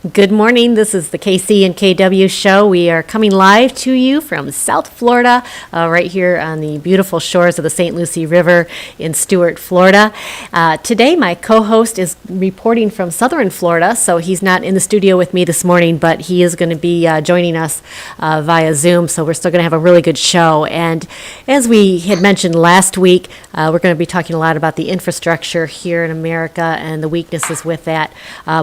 Good morning. This is the KC and KW show. We are coming live to you from South Florida, right here on the beautiful shores of the St. Lucie River in Stuart, Florida. Today, my co-host is reporting from Southern Florida, so he's not in the studio with me this morning, but he is going to be joining us via Zoom, so we're still going to have a really good show. And as we had mentioned last week, we're going to be talking a lot about the infrastructure here in America and the weaknesses with that.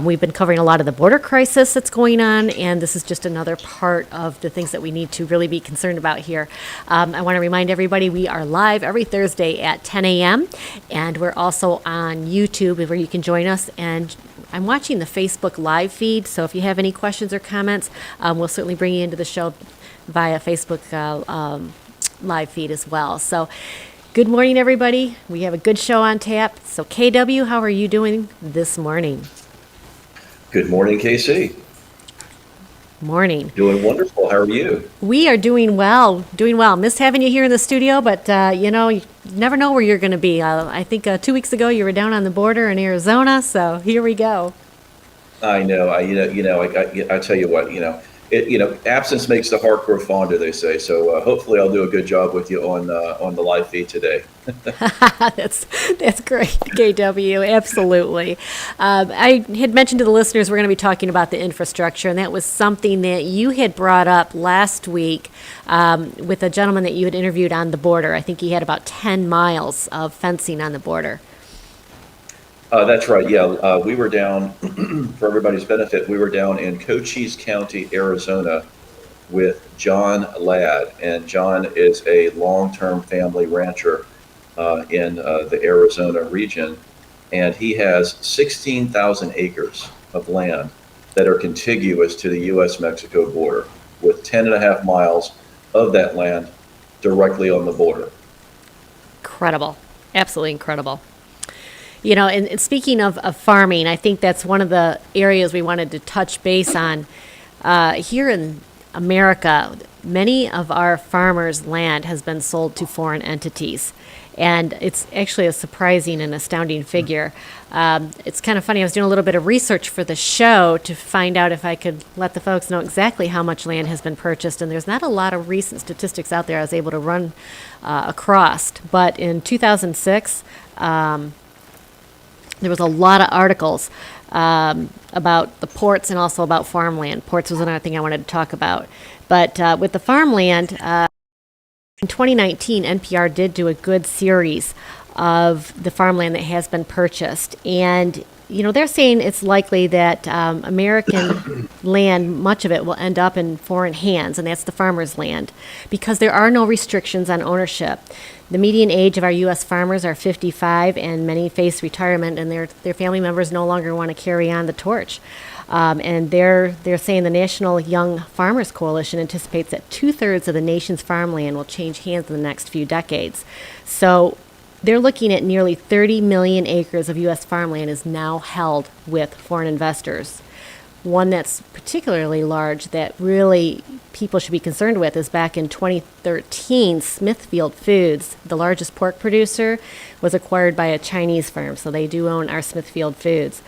We've been covering a lot of the border crisis that's going on, and this is just another part of the things that we need to really be concerned about here. I want to remind everybody we are live every Thursday at 10 a.m., and we're also on YouTube where you can join us. And I'm watching the Facebook live feed, so if you have any questions or comments, we'll certainly bring you into the show via Facebook live feed as well. So good morning, everybody. We have a good show on tap. So KW, how are you doing this morning? Good morning, KC. Morning. Doing wonderful. How are you? We are doing well, doing well. Missed having you here in the studio, but you never know where you're going to be. I think 2 weeks ago you were down on the border in Arizona, so here we go. I know. I tell you what. Absence makes the heart grow fonder, they say. So hopefully, I'll do a good job with you on the live feed today. That's great, KW. Absolutely. I had mentioned to the listeners we're going to be talking about the infrastructure, and that was something that you had brought up last week with a gentleman that you had interviewed on the border. I think he had about 10 miles of fencing on the border. That's right. Yeah, we were down, for everybody's benefit, we were down in Cochise County, Arizona with John Ladd. And John is a long-term family rancher in the Arizona region. And he has 16,000 acres of land that are contiguous to the U.S.-Mexico border, with 10 and a half miles of that land directly on the border. Incredible. Absolutely incredible. And speaking of farming, I think that's one of the areas we wanted to touch base on. Here in America, many of our farmers' land has been sold to foreign entities. And it's actually a surprising and astounding figure. It's kind of funny. I was doing a little bit of research for the show to find out if I could let the folks know exactly how much land has been purchased. And there's not a lot of recent statistics out there I was able to run across. But in 2006, there was a lot of articles about the ports and also about farmland. Ports was another thing I wanted to talk about. But with the farmland, in 2019, NPR did do a good series of the farmland that has been purchased. And, they're saying it's likely that American land, much of it, will end up in foreign hands, and that's the farmers' land, because there are no restrictions on ownership. The median age of our U.S. farmers are 55, and many face retirement, and their family members no longer want to carry on the torch. And they're saying the National Young Farmers Coalition anticipates that 2/3 of the nation's farmland will change hands in the next few decades. So they're looking at nearly 30 million acres of U.S. farmland is now held with foreign investors. One that's particularly large that really people should be concerned with is back in 2013, Smithfield Foods, the largest pork producer, was acquired by a Chinese firm. So they do own our Smithfield Foods.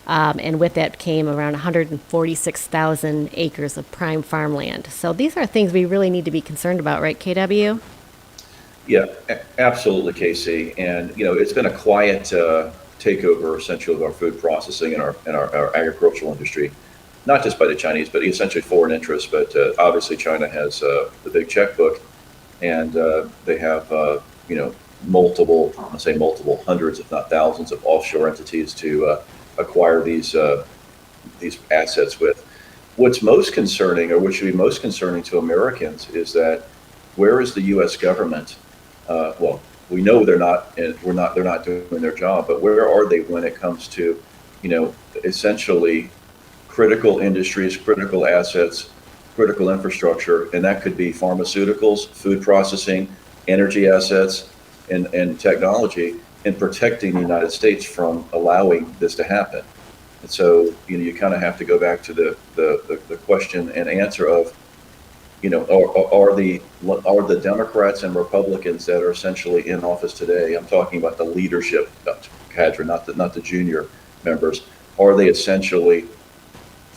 And with that came around 146,000 acres of prime farmland. So these are things we really need to be concerned about, right, KW? Yeah, absolutely, KC. And, it's been a quiet takeover, essentially, of our food processing and our agricultural industry. Not just by the Chinese, but essentially foreign interests. But obviously, China has the big checkbook, and they have multiple, hundreds, if not thousands, of offshore entities to acquire these assets with. What's most concerning, or what should be most concerning to Americans, is that where is the U.S. government? Well, we know they're not doing their job, but where are they when it comes to, essentially critical industries, critical assets, critical infrastructure, and that could be pharmaceuticals, food processing, energy assets, and technology, and protecting the United States from allowing this to happen. And so, you kind of have to go back to the question and answer of, are the Democrats and Republicans that are essentially in office today, I'm talking about the leadership cadre, not the junior members, are they essentially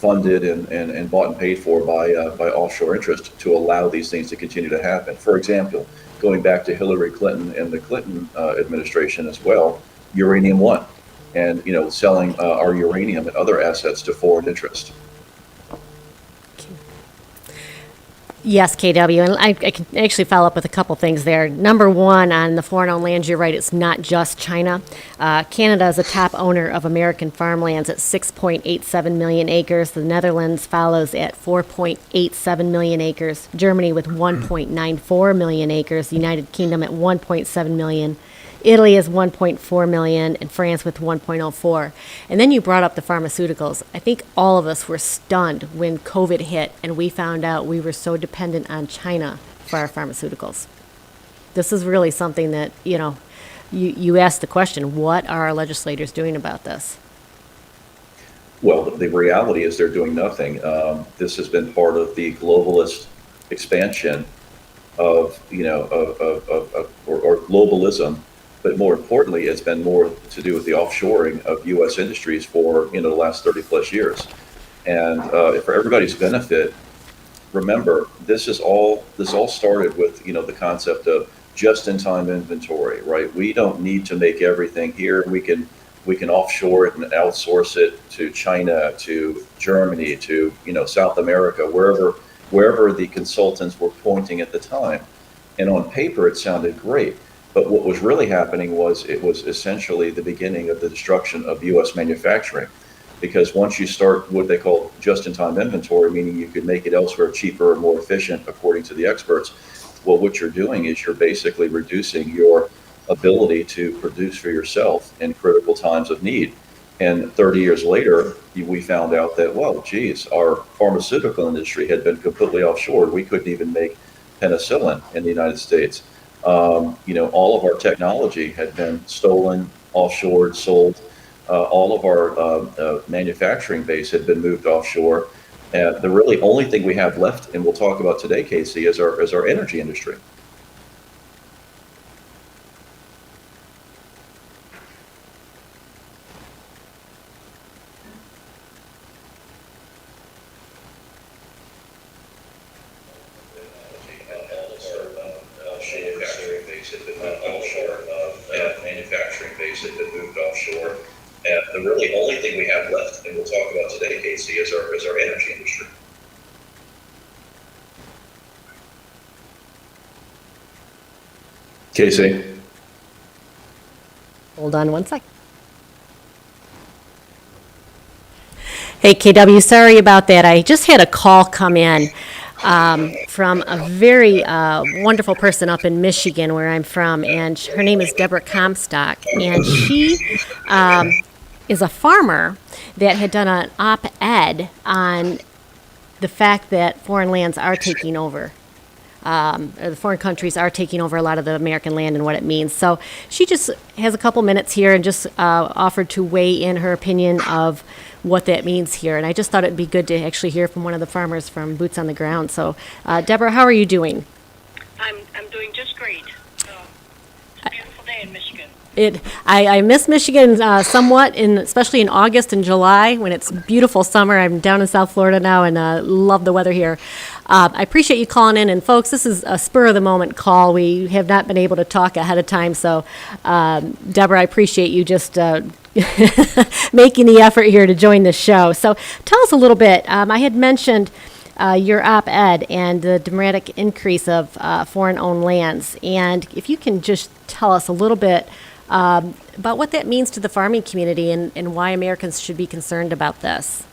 funded and bought and paid for by offshore interest to allow these things to continue to happen. For example, going back to Hillary Clinton and the Clinton administration as well, Uranium One, and selling our uranium and other assets to foreign interest. Yes, KW, and I can actually follow up with a couple things there. Number one, on the foreign-owned lands, you're right, it's not just China. Canada is a top owner of American farmlands at 6.87 million acres. The Netherlands follows at 4.87 million acres. Germany with 1.94 million acres. The United Kingdom at 1.7 million. Italy is 1.4 million, and France with 1.04. And then you brought up the pharmaceuticals. I think all of us were stunned when COVID hit and we found out we were so dependent on China for our pharmaceuticals. This is really something that, you asked the question, what are our legislators doing about this? Well, the reality is they're doing nothing. This has been part of the globalist expansion of, or globalism. But more importantly, it's been more to do with the offshoring of U.S. industries for the last 30 plus years. And for everybody's benefit, remember this all started with the concept of just-in-time inventory, right? We don't need to make everything here. We can offshore it and outsource it to China, to Germany, to South America, wherever the consultants were pointing at the time. And on paper, it sounded great. But what was really happening was it was essentially the beginning of the destruction of U.S. manufacturing. Because once you start what they call just-in-time inventory, meaning you could make it elsewhere cheaper or more efficient, according to the experts, well, what you're doing is you're basically reducing your ability to produce for yourself in critical times of need. And 30 years later, we found out that, well, geez, our pharmaceutical industry had been completely offshored. We couldn't even make penicillin in the United States. All of our technology had been stolen, offshored, sold. All of our manufacturing base had been moved offshore. The really only thing we have left, and we'll talk about today, Casey, is our energy industry. Manufacturing base had been moved offshore. And the really only thing we have left, and we'll talk about today, Casey, is our energy industry. Casey. Hold on one sec. Hey, KW, sorry about that. I just had a call come in from a very wonderful person up in Michigan, where I'm from, and her name is Deborah Comstock, and she is a farmer that had done an op-ed on the fact that foreign lands are taking over. Or the foreign countries are taking over a lot of the American land and what it means. So she just has a couple minutes here and just offered to weigh in her opinion of what that means here. And I just thought it'd be good to actually hear from one of the farmers from Boots on the Ground. So, Deborah, how are you doing? I'm doing just great. It's a beautiful day in Michigan. I miss Michigan somewhat, especially in August and July when it's beautiful summer. I'm down in South Florida now and love the weather here. I appreciate you calling in. And folks, this is a spur of the moment call. We have not been able to talk ahead of time. So, Deborah, I appreciate you just making the effort here to join the show. So tell us a little bit. I had mentioned your op-ed and the dramatic increase of foreign-owned lands. And if you can just tell us a little bit about what that means to the farming community and why Americans should be concerned about this.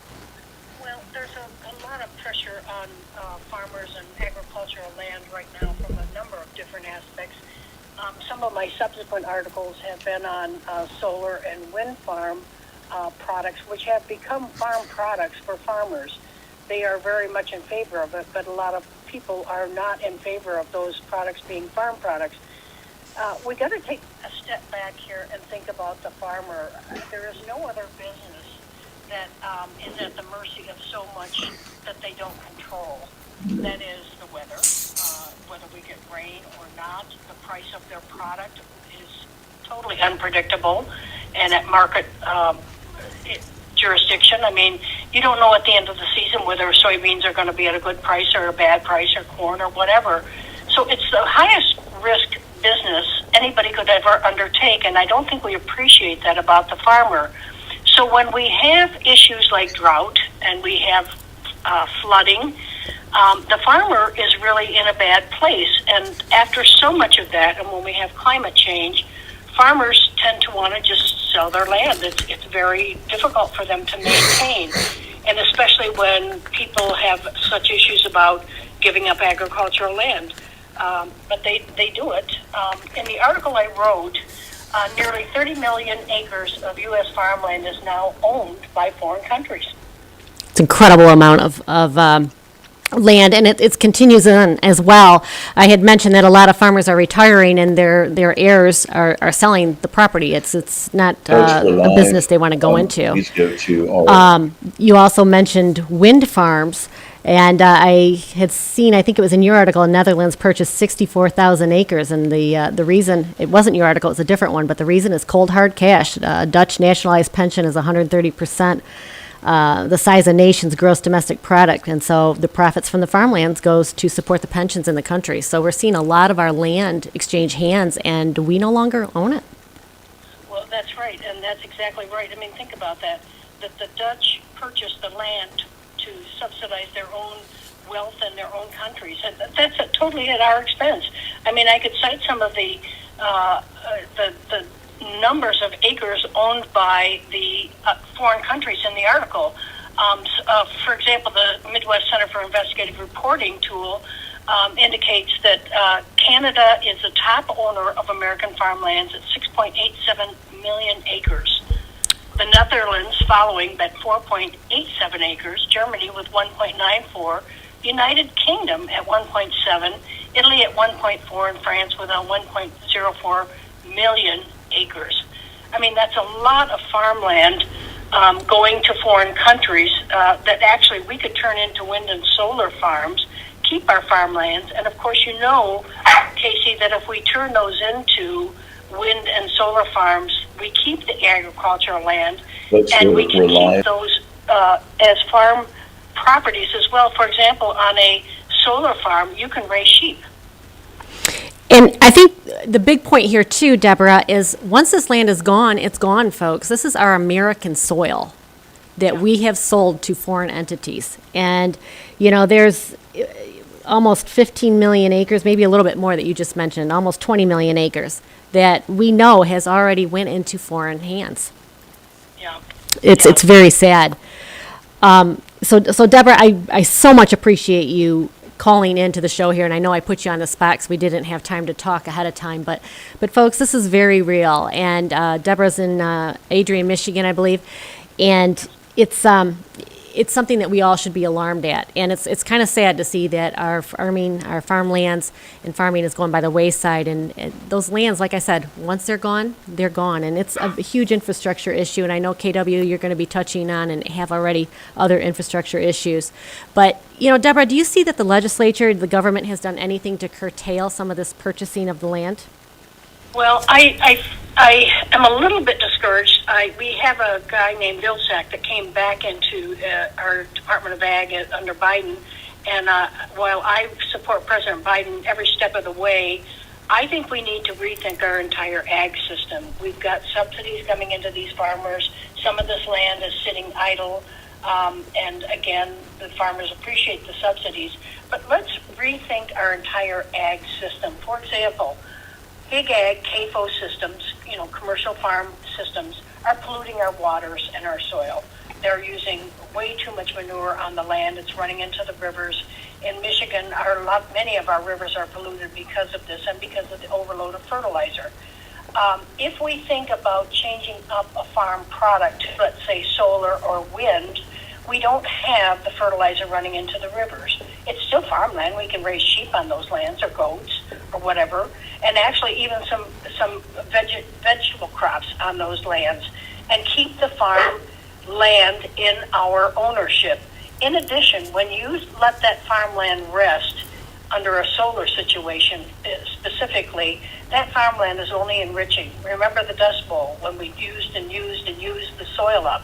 Well, there's a lot of pressure on farmers and agricultural land right now from a number of different aspects. Some of my subsequent articles have been on solar and wind farm products, which have become farm products for farmers. They are very much in favor of it, but a lot of people are not in favor of those products being farm products. We got to take a step back here and think about the farmer. There is no other business that is at the mercy of so much that they don't control. That is the weather, whether we get rain or not. The price of their product is totally unpredictable, and at market jurisdiction. I mean, you don't know at the end of the season whether soybeans are going to be at a good price or a bad price, or corn or whatever. So it's the highest risk business anybody could ever undertake, and I don't think we appreciate that about the farmer. So when we have issues like drought and we have flooding, the farmer is really in a bad place. And after so much of that, and when we have climate change, farmers tend to want to just sell their land. It's very difficult for them to maintain, and especially when people have such issues about giving up agricultural land. But they do it. In the article I wrote, nearly 30 million acres of U.S. farmland is now owned by foreign countries. It's an incredible amount of land, and it continues on as well. I had mentioned that a lot of farmers are retiring, and their heirs are selling the property. It's not a business they want to go into. Please go to our You also mentioned wind farms, and I had seen, I think it was in your article, Netherlands purchased 64,000 acres, and the reason, it wasn't your article, it's a different one, but the reason is cold hard cash. Dutch nationalized pension is 130%. The size of nation's gross domestic product, and so the profits from the farmlands goes to support the pensions in the country. So we're seeing a lot of our land exchange hands, and we no longer own it. Well, that's right, and that's exactly right. I mean, think about that. That the Dutch purchased the land to subsidize their own wealth in their own countries, and that's totally at our expense. I mean, I could cite some of the numbers of acres owned by the foreign countries in the article. For example, the Midwest Center for Investigative Reporting tool indicates that Canada is the top owner of American farmlands at 6.87 million acres. The Netherlands following at 4.87 acres, Germany with 1.94, United Kingdom at 1.7, Italy at 1.4, and France with a 1.04 million acres. I mean, that's a lot of farmland going to foreign countries that actually we could turn into wind and solar farms, keep our farmlands, and of course you know, Casey, that if we turn those into wind and solar farms, we keep the agricultural land, and we can keep those as farm properties as well. For example, on a solar farm, you can raise sheep. And I think the big point here too, Deborah, is once this land is gone, it's gone, folks. This is our American soil that we have sold to foreign entities. And, you know, there's almost 15 million acres, maybe a little bit more that you just mentioned, almost 20 million acres that we know has already went into foreign hands. Yeah. It's very sad. So Deborah, I so much appreciate you calling into the show here, and I know I put you on the spot because we didn't have time to talk ahead of time, but folks, this is very real, and Deborah's in Adrian, Michigan, I believe, and it's something that we all should be alarmed at, and it's kind of sad to see that our farmlands and farming is going by the wayside, and those lands, like I said, once they're gone, and it's a huge infrastructure issue, and I know KW you're going to be touching on and have already other infrastructure issues, but you know, Deborah, do you see that the legislature, the government has done anything to curtail some of this purchasing of the land? Well, I am a little bit discouraged. We have a guy named Vilsack that came back into our Department of Ag under Biden, and while I support President Biden every step of the way, I think we need to rethink our entire ag system. We've got subsidies coming into these farmers. Some of this land is sitting idle, and again, the farmers appreciate the subsidies. But let's rethink our entire ag system. For example, big ag, CAFO systems, you know, commercial farm systems, are polluting our waters and our soil. They're using way too much manure on the land. It's running into the rivers. In Michigan, many of our rivers are polluted because of this and because of the overload of fertilizer. If we think about changing up a farm product, let's say solar or wind, we don't have the fertilizer running into the rivers. It's still farmland. We can raise sheep on those lands or goats or whatever, and actually even some vegetable crops on those lands, and keep the farm land in our ownership. In addition, when you let that farmland rest under a solar situation specifically, that farmland is only enriching. Remember the Dust Bowl, when we used the soil up.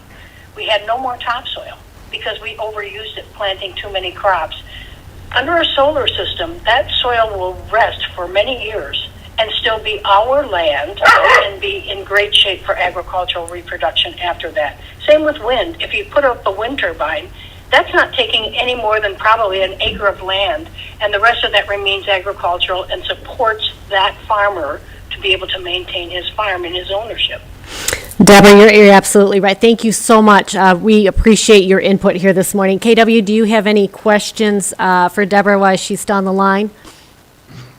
we had no more topsoil because we overused it, planting too many crops. Under a solar system, that soil will rest for many years and still be our land and be in great shape for agricultural reproduction after that. Same with wind. If you put up a wind turbine, that's not taking any more than probably an acre of land, and the rest of that remains agricultural and supports that farmer to be able to maintain his farm and his ownership. Deborah, you're absolutely right. Thank you so much. We appreciate your input here this morning. KW, do you have any questions for Deborah while she's still on the line?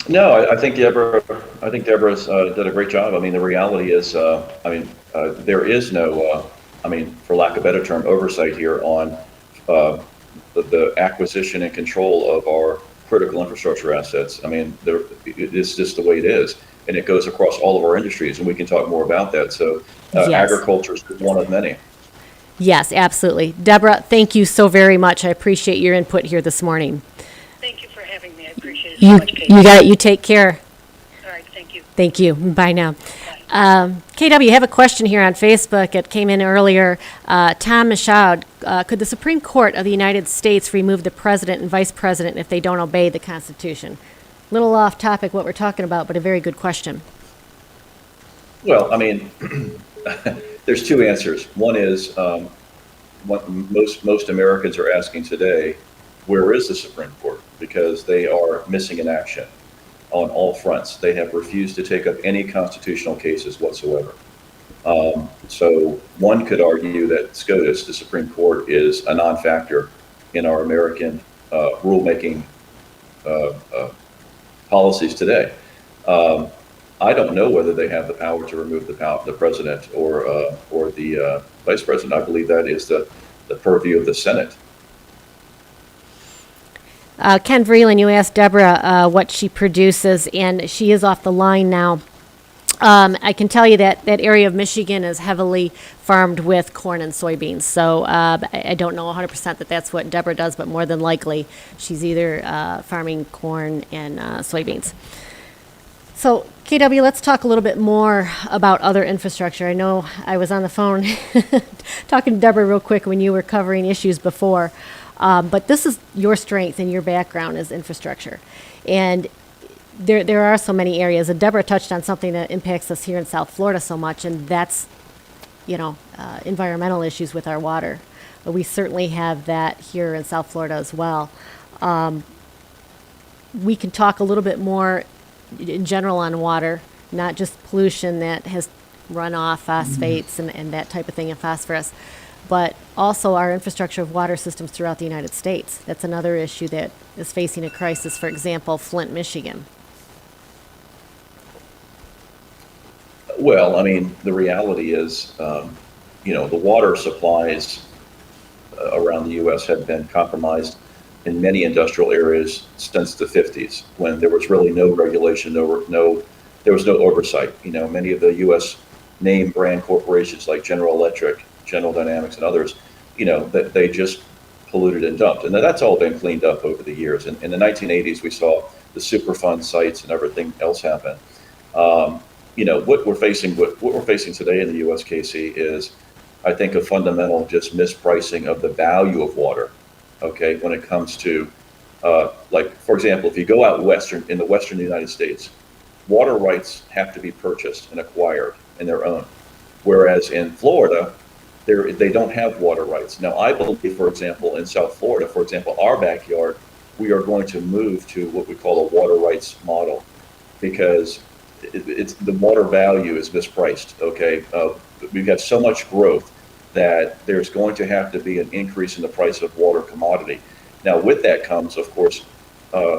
No, I think Deborah's did a great job. I mean, the reality is, there is no, for lack of a better term, oversight here on the acquisition and control of our critical infrastructure assets. I mean, it's just the way it is, and it goes across all of our industries, and we can talk more about that. So, Yes. agriculture is one of many. Yes, absolutely. Deborah, thank you so very much. I appreciate your input here this morning. Thank you for having me. I appreciate it so much, Kate. You got it. You take care. All right, thank you. Thank you. Bye now. KW, you have a question here on Facebook. It came in earlier. Tom Michaud, could the Supreme Court of the United States remove the president and vice president if they don't obey the Constitution? Little off topic what we're talking about, but a very good question. Well, I mean, there's two answers. One is what most Americans are asking today: where is the Supreme Court? Because they are missing in action on all fronts. They have refused to take up any constitutional cases whatsoever. So one could argue that SCOTUS, the Supreme Court, is a non-factor in our American rulemaking policies today. I don't know whether they have the power to remove the president or the vice president. I believe that is the purview of the Senate. Ken Vreeland, you asked Deborah what she produces, and she is off the line now. I can tell you that that area of Michigan is heavily farmed with corn and soybeans. So I don't know 100% that that's what Deborah does, but more than likely she's either farming corn and soybeans. So, KW, let's talk a little bit more about other infrastructure. I know I was on the phone talking to Deborah real quick when you were covering issues before, but this is your strength and your background is infrastructure. And there are so many areas, and Deborah touched on something that impacts us here in South Florida so much, and that's, environmental issues with our water. But we certainly have that here in South Florida as well. We can talk a little bit more in general on water, not just pollution that has runoff, phosphates, and that type of thing, and phosphorus, but also our infrastructure of water systems throughout the United States. That's another issue that is facing a crisis, for example, Flint, Michigan. Well, I mean, the reality is, the water supplies around the U.S. have been compromised in many industrial areas since the 50s, when there was really no regulation, there was no oversight. Many of the U.S. name brand corporations like General Electric, General Dynamics, and others, that they just polluted and dumped, and that's all been cleaned up over the years. And in the 1980s, we saw the Superfund sites and everything else happen. What we're facing today in the U.S., Casey, is, I think, a fundamental just mispricing of the value of water. Okay, when it comes to, for example, if you go out in the western United States, water rights have to be purchased and acquired in their own. Whereas in Florida, they don't have water rights. Now, I believe, for example, in South Florida, for example, our backyard, we are going to move to what we call a water rights model, because it's the water value is mispriced. Okay, we've got so much growth that there's going to have to be an increase in the price of water commodity. Now, with that comes, of course,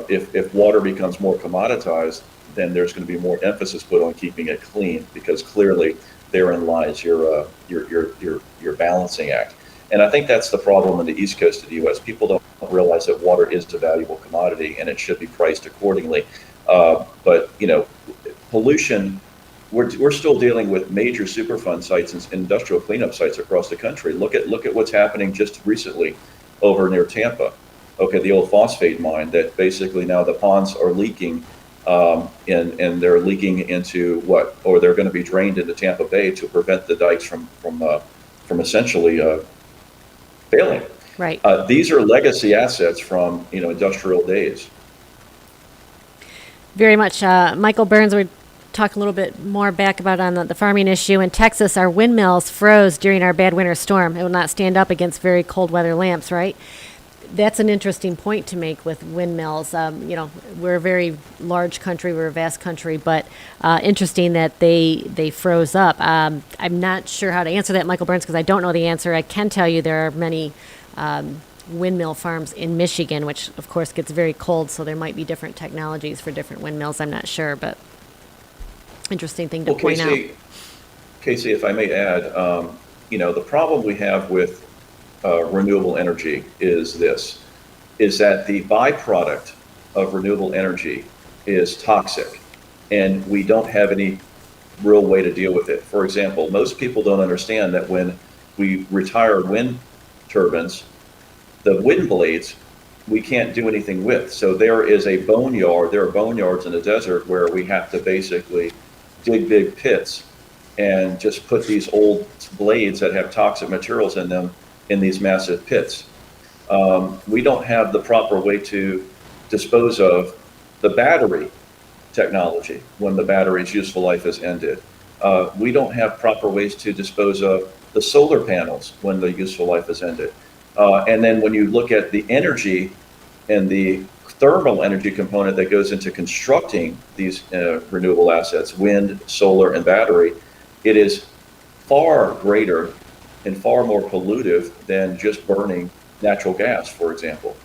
if water becomes more commoditized, then there's going to be more emphasis put on keeping it clean, because clearly therein lies your balancing act. And I think that's the problem in the East Coast of the U.S. People don't realize that water is a valuable commodity and it should be priced accordingly. But pollution. We're still dealing with major Superfund sites and industrial cleanup sites across the country. Look at what's happening just recently over near Tampa. Okay, the old phosphate mine that basically now the ponds are leaking, and they're leaking into or they're going to be drained into Tampa Bay to prevent the dikes from essentially failing. Right. These are legacy assets from, industrial days. Very much. Michael Burns, we talk a little bit more back about on the farming issue. In Texas, our windmills froze during our bad winter storm. It will not stand up against very cold weather lamps, right? That's an interesting point to make with windmills. We're a very large country, we're a vast country, but interesting that they froze up. I'm not sure how to answer that, Michael Burns, because I don't know the answer. I can tell you there are many windmill farms in Michigan, which of course gets very cold, so there might be different technologies for different windmills. I'm not sure, but interesting thing to Well, point out. Casey, if I may add, the problem we have with renewable energy is that the byproduct of renewable energy is toxic, and we don't have any real way to deal with it. For example, most people don't understand that when we retire wind turbines, the wind blades we can't do anything with. So there are boneyards in the desert where we have to basically dig big pits and just put these old blades that have toxic materials in them in these massive pits. We don't have the proper way to dispose of the battery technology when the battery's useful life has ended. We don't have proper ways to dispose of the solar panels when the useful life has ended. And then when you look at the energy and the thermal energy component that goes into constructing these renewable assets, wind, solar, and battery, it is far greater and far more pollutive than just burning natural gas, for example.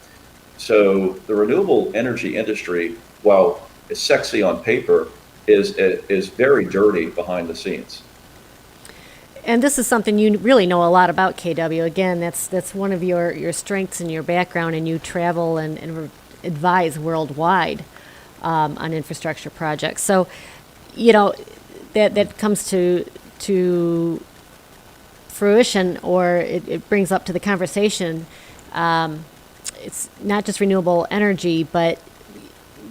So the renewable energy industry, while it's sexy on paper, is very dirty behind the scenes. And this is something you really know a lot about, KW. Again, that's one of your strengths in your background, and you travel and advise worldwide on infrastructure projects. So, that comes to fruition, or it brings up to the conversation. It's not just renewable energy, but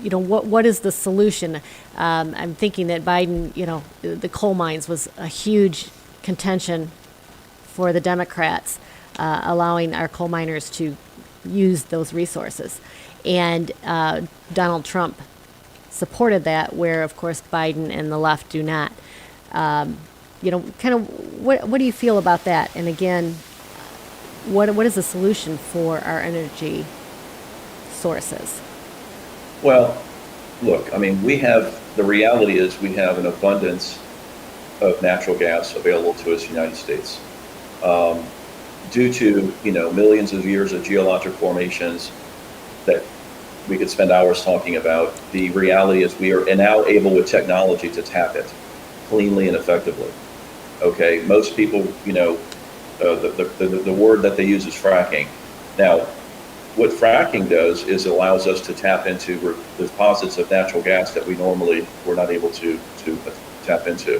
what is the solution? I'm thinking that Biden, the coal mines was a huge contention for the Democrats, allowing our coal miners to use those resources. And Donald Trump supported that, where, of course, Biden and the left do not. Kind of what do you feel about that? And again, what is the solution for our energy sources? Well, look, the reality is we have an abundance of natural gas available to us in the United States. Due to, millions of years of geologic formations that we could spend hours talking about, the reality is we are now able with technology to tap it cleanly and effectively. Okay, most people, the word that they use is fracking. Now, what fracking does is it allows us to tap into deposits of natural gas that we normally were not able to tap into.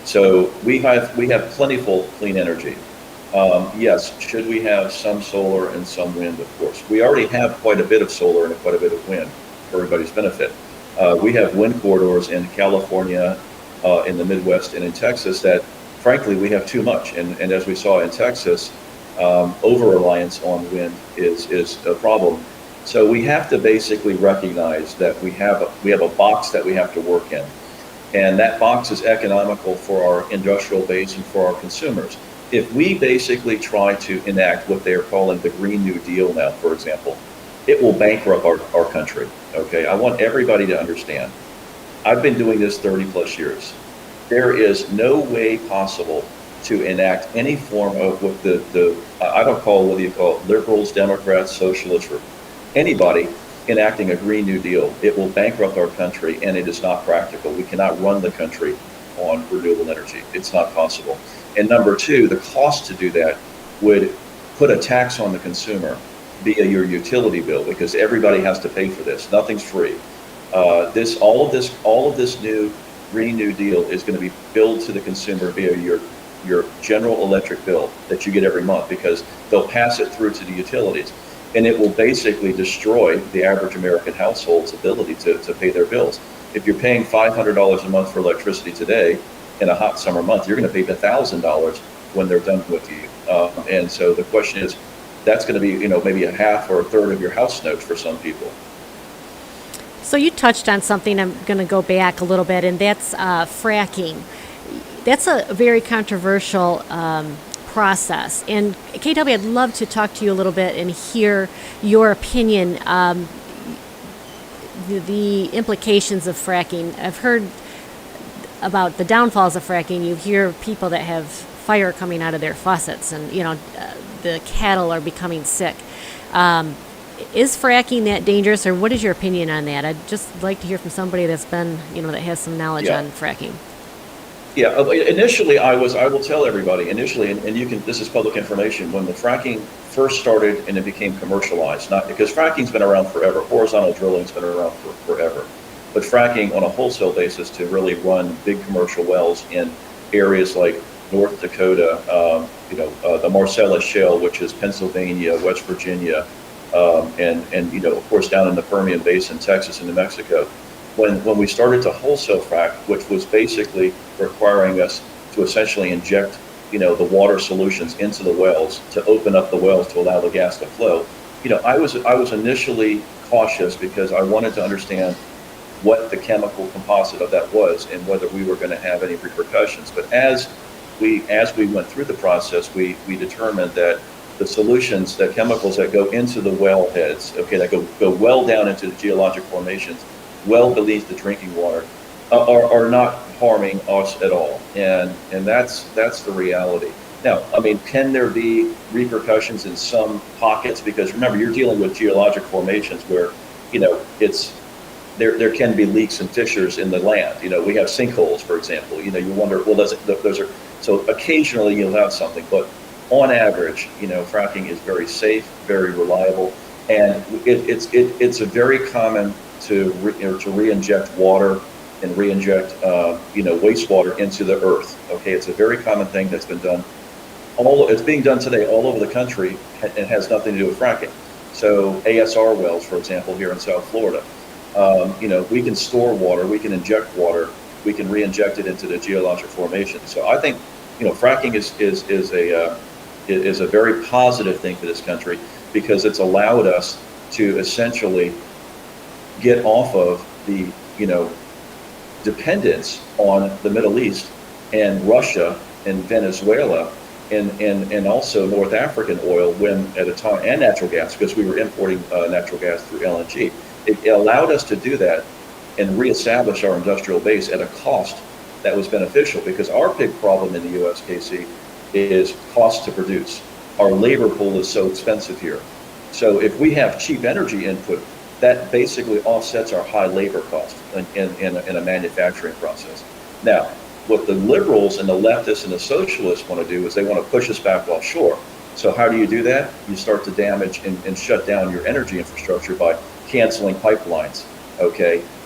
So we have plentiful clean energy. Yes, should we have some solar and some wind? Of course. We already have quite a bit of solar and quite a bit of wind for everybody's benefit. We have wind corridors in California, in the Midwest, and in Texas that, frankly, we have too much. And as we saw in Texas, over-reliance on wind is a problem. So we have to basically recognize that we have a box that we have to work in. And that box is economical for our industrial base and for our consumers. If we basically try to enact what they are calling the Green New Deal now, for example, it will bankrupt our country, okay? I want everybody to understand. I've been doing this 30 plus years. There is no way possible to enact any form of what I don't call, whether you call it liberals, Democrats, socialists, or anybody enacting a Green New Deal. It will bankrupt our country, and it is not practical. We cannot run the country on renewable energy. It's not possible. And number two, the cost to do that would put a tax on the consumer via your utility bill, because everybody has to pay for this. Nothing's free. All of this new Green New Deal is going to be billed to the consumer via your general electric bill that you get every month, because they'll pass it through to the utilities. And it will basically destroy the average American household's ability to pay their bills. If you're paying $500 a month for electricity today, in a hot summer month, you're going to pay $1,000 when they're done with you. And so the question is, that's going to be, maybe a half or a third of your house note for some people. So you touched on something. I'm going to go back a little bit, and that's fracking. That's a very controversial process. And KW, I'd love to talk to you a little bit and hear your opinion, the implications of fracking. I've heard about the downfalls of fracking. You hear people that have fire coming out of their faucets, and the cattle are becoming sick. Is fracking that dangerous, or what is your opinion on that? I'd just like to hear from somebody that's been, that has some knowledge Yeah. on fracking. Yeah, initially I will tell everybody, initially, and you can, this is public information, when the fracking first started and it became commercialized, not because fracking's been around forever, horizontal drilling's been around forever, but fracking on a wholesale basis to really run big commercial wells in areas like North Dakota, the Marcellus Shale, which is Pennsylvania, West Virginia, and of course down in the Permian Basin, Texas and New Mexico. When we started to wholesale frack, which was basically requiring us to essentially inject, the water solutions into the wells to open up the wells to allow the gas to flow, I was initially cautious because I wanted to understand what the chemical composite of that was and whether we were going to have any repercussions. But as we went through the process, we determined that the solutions, the chemicals that go into the well heads, that go well down into the geologic formations, well beneath the drinking water, are not harming us at all, and that's the reality. Now, can there be repercussions in some pockets? Because remember, you're dealing with geologic formations where, there can be leaks and fissures in the land. We have sinkholes, for example. You wonder, well, those are so occasionally you'll have something, but on average, fracking is very safe, very reliable, and it's a very common to re-inject water and re-inject wastewater into the earth. Okay, it's a very common thing that's been done. It's being done today all over the country, and has nothing to do with fracking. So ASR wells, for example, here in South Florida, we can store water, we can inject water, we can re-inject it into the geologic formation. So I think fracking is a very positive thing for this country because it's allowed us to essentially get off of the dependence on the Middle East and Russia and Venezuela and also North African oil when at a time, and natural gas, because we were importing natural gas through LNG. It allowed us to do that and reestablish our industrial base at a cost that was beneficial, because our big problem in the US, Casey, is cost to produce. Our labor pool is so expensive here. So if we have cheap energy input, that basically offsets our high labor cost in a manufacturing process. Now, what the liberals and the leftists and the socialists want to do is they want to push us back offshore. So how do you do that? You start to damage and shut down your energy infrastructure by canceling pipelines,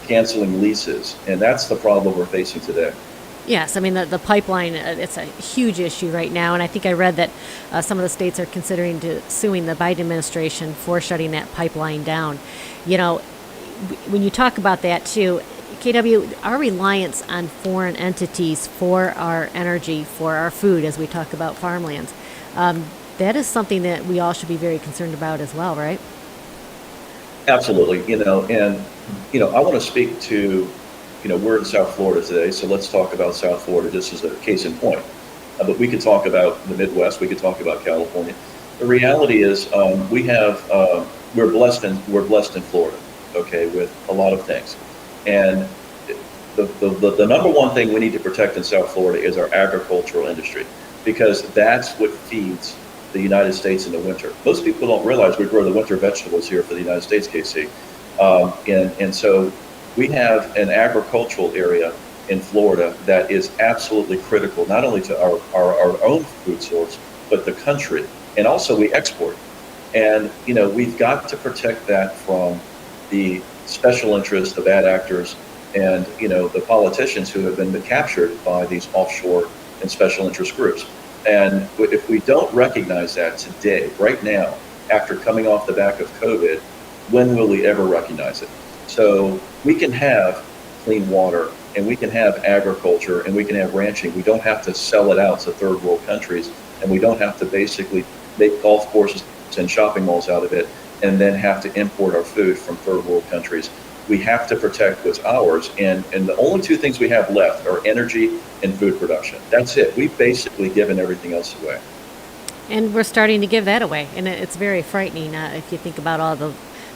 canceling leases. And that's the problem we're facing today. Yes, the pipeline, it's a huge issue right now, and I think I read that some of the states are considering suing the Biden administration for shutting that pipeline down. When you talk about that too, KW, our reliance on foreign entities for our energy, for our food, as we talk about farmlands, that is something that we all should be very concerned about as well, right? Absolutely, I want to speak to, we're in South Florida today, so let's talk about South Florida just as a case in point. But we could talk about the Midwest, we could talk about California. The reality is, we're blessed in Florida, with a lot of things. And the number one thing we need to protect in South Florida is our agricultural industry, because that's what feeds the United States in the winter. Most people don't realize we grow the winter vegetables here for the United States, KC. And so we have an agricultural area in Florida that is absolutely critical, not only to our own food source, but the country. And also we export. And, we've got to protect that from the special interests, the bad actors, and, the politicians who have been captured by these offshore and special interest groups. And if we don't recognize that today, right now, after coming off the back of COVID, when will we ever recognize it? So we can have clean water, and we can have agriculture, and we can have ranching. We don't have to sell it out to third world countries and we don't have to basically make golf courses and shopping malls out of it and then have to import our food from third world countries. We have to protect what's ours, and the only two things we have left are energy and food production. That's it. We've basically given everything else away. And we're starting to give that away, and it's very frightening if you think about all the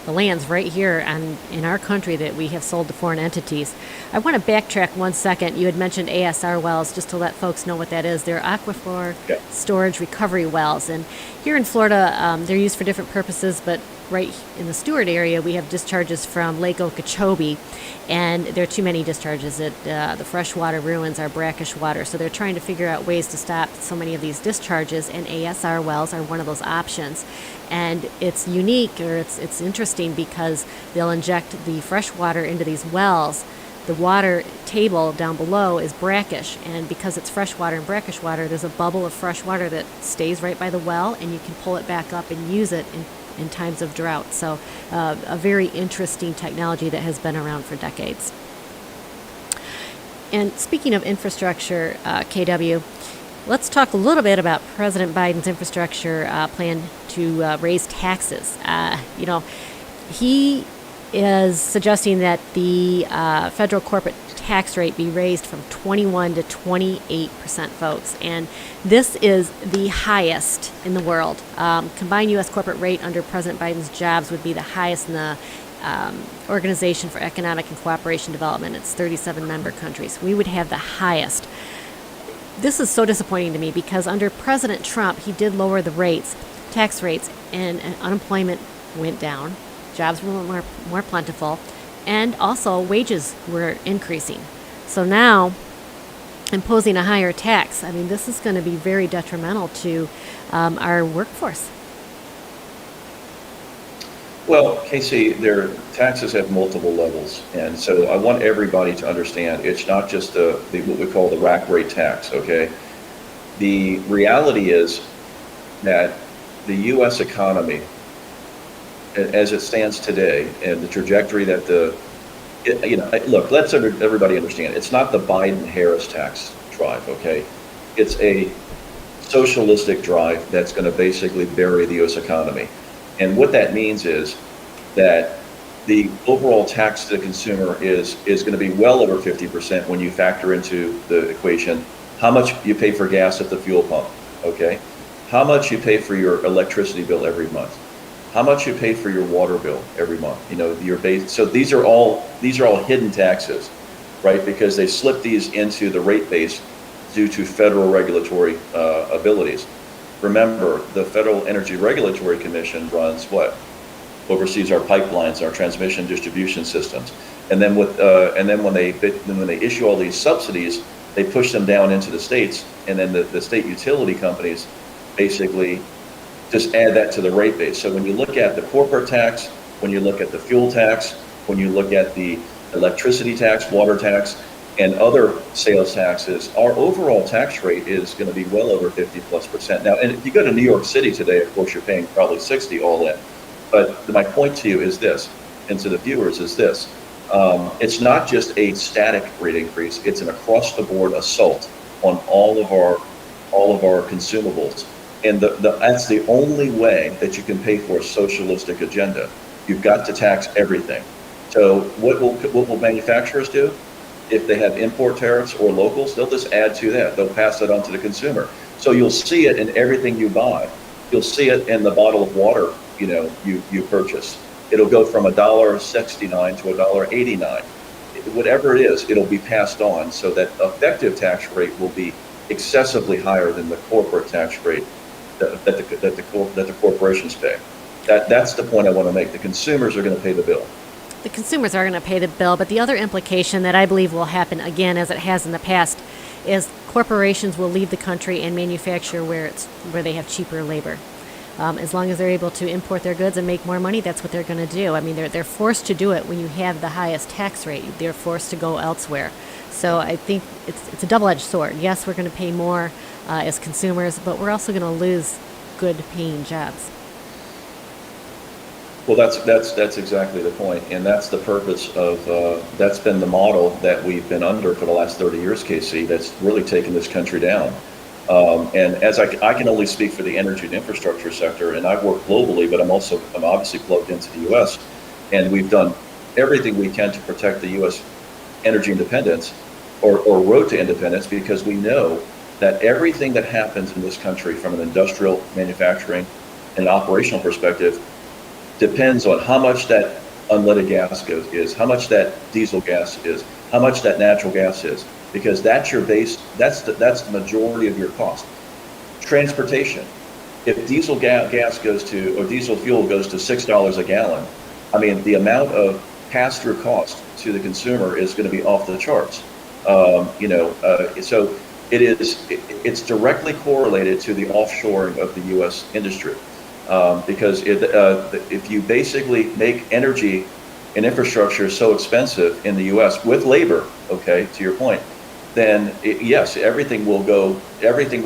lands right here and in our country that we have sold to foreign entities. I want to backtrack 1 second. You had mentioned ASR wells, just to let folks know what that is. They're aquifer Okay. storage recovery wells, and here in Florida, they're used for different purposes, but right in the Stewart area, we have discharges from Lake Okeechobee, and there are too many discharges. The freshwater ruins our brackish water, so they're trying to figure out ways to stop so many of these discharges, and ASR wells are one of those options. And it's unique, or it's interesting, because they'll inject the fresh water into these wells. The water table down below is brackish, and because it's fresh water and brackish water, there's a bubble of fresh water that stays right by the well, and you can pull it back up and use it in times of drought. So a very interesting technology that has been around for decades. And speaking of infrastructure, KW, let's talk a little bit about President Biden's infrastructure plan to raise taxes. He is suggesting that the federal corporate tax rate be raised from 21 to 28%, folks. And this is the highest in the world. Combined U.S. corporate rate under President Biden's jobs would be the highest in the Organization for Economic and Cooperation Development. It's 37 member countries. We would have the highest. This is so disappointing to me, because under President Trump, he did lower the tax rates, and unemployment went down. Jobs were more plentiful, and also wages were increasing. So now, imposing a higher tax, I mean, this is going to be very detrimental to our workforce. Well, Casey, their taxes have multiple levels, and so I want everybody to understand it's not just what we call the rack rate tax, okay? The reality is that the U.S. economy, as it stands today, and the trajectory that look, let's everybody understand, it's not the Biden-Harris tax drive, okay? It's a socialistic drive that's going to basically bury the U.S. economy. And what that means is that the overall tax to the consumer is going to be well over 50% when you factor into the equation how much you pay for gas at the fuel pump, okay? How much you pay for your electricity bill every month, how much you pay for your water bill every month, your base. So these are all hidden taxes, right? Because they slip these into the rate base due to federal regulatory abilities. Remember, the Federal Energy Regulatory Commission runs what? Oversees our pipelines, our transmission distribution systems. And then when they issue all these subsidies, they push them down into the states, and then the state utility companies basically just add that to the rate base. So when you look at the corporate tax, when you look at the fuel tax, when you look at the electricity tax, water tax, and other sales taxes, our overall tax rate is going to be well over 50+%. Now, and if you go to New York City today, of course, you're paying probably 60 all in. But my point to you is this, and to the viewers is this: it's not just a static rate increase; it's an across-the-board assault on all of our consumables, and that's the only way that you can pay for a socialistic agenda. You've got to tax everything. So what will manufacturers do? If they have import tariffs or locals, they'll just add to that. They'll pass it on to the consumer. So you'll see it in everything you buy. You'll see it in the bottle of water you purchase. It'll go from $1.69 to $1.89. Whatever it is, it'll be passed on, so that effective tax rate will be excessively higher than the corporate tax rate that the corporations pay. That's the point I want to make. The consumers are going to pay the bill. The consumers are going to pay the bill, but the other implication that I believe will happen again, as it has in the past, is corporations will leave the country and manufacture where they have cheaper labor. As long as they're able to import their goods and make more money, that's what they're going to do. I mean, they're forced to do it when you have the highest tax rate. They're forced to go elsewhere. So I think it's a double-edged sword. Yes, we're going to pay more as consumers, but we're also going to lose good-paying jobs. Well, that's exactly the point, and that's the purpose of that's been the model that we've been under for the last 30 years, Casey. That's really taken this country down. And as I can only speak for the energy and infrastructure sector, and I've worked globally, but I'm obviously plugged into the U.S. And we've done everything we can to protect the U.S. energy independence or road to independence, because we know that everything that happens in this country from an industrial, manufacturing, and operational perspective depends on how much that unleaded gas is, how much that diesel gas is, how much that natural gas is, because that's your base, that's the majority of your cost. Transportation. If diesel gas goes to, or diesel fuel goes to $6 a gallon, I mean, the amount of pass-through cost to the consumer is going to be off the charts. So it's directly correlated to the offshoring of the U.S. industry, because if you basically make energy and infrastructure so expensive in the U.S. with labor, okay, to your point, then yes, everything will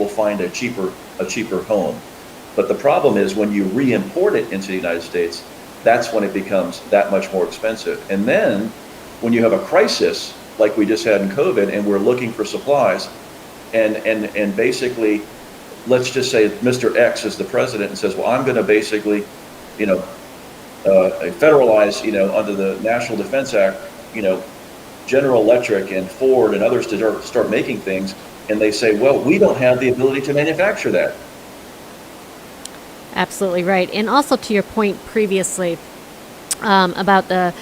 find a cheaper home. But the problem is when you re-import it into the United States, that's when it becomes that much more expensive. And then when you have a crisis like we just had in COVID, and we're looking for supplies, and basically, let's just say Mr. X is the president and says, well, I'm going to basically, federalize, under the National Defense Act, General Electric and Ford and others to start making things, and they say, well, we don't have the ability to manufacture that. Absolutely right. And also to your point previously about the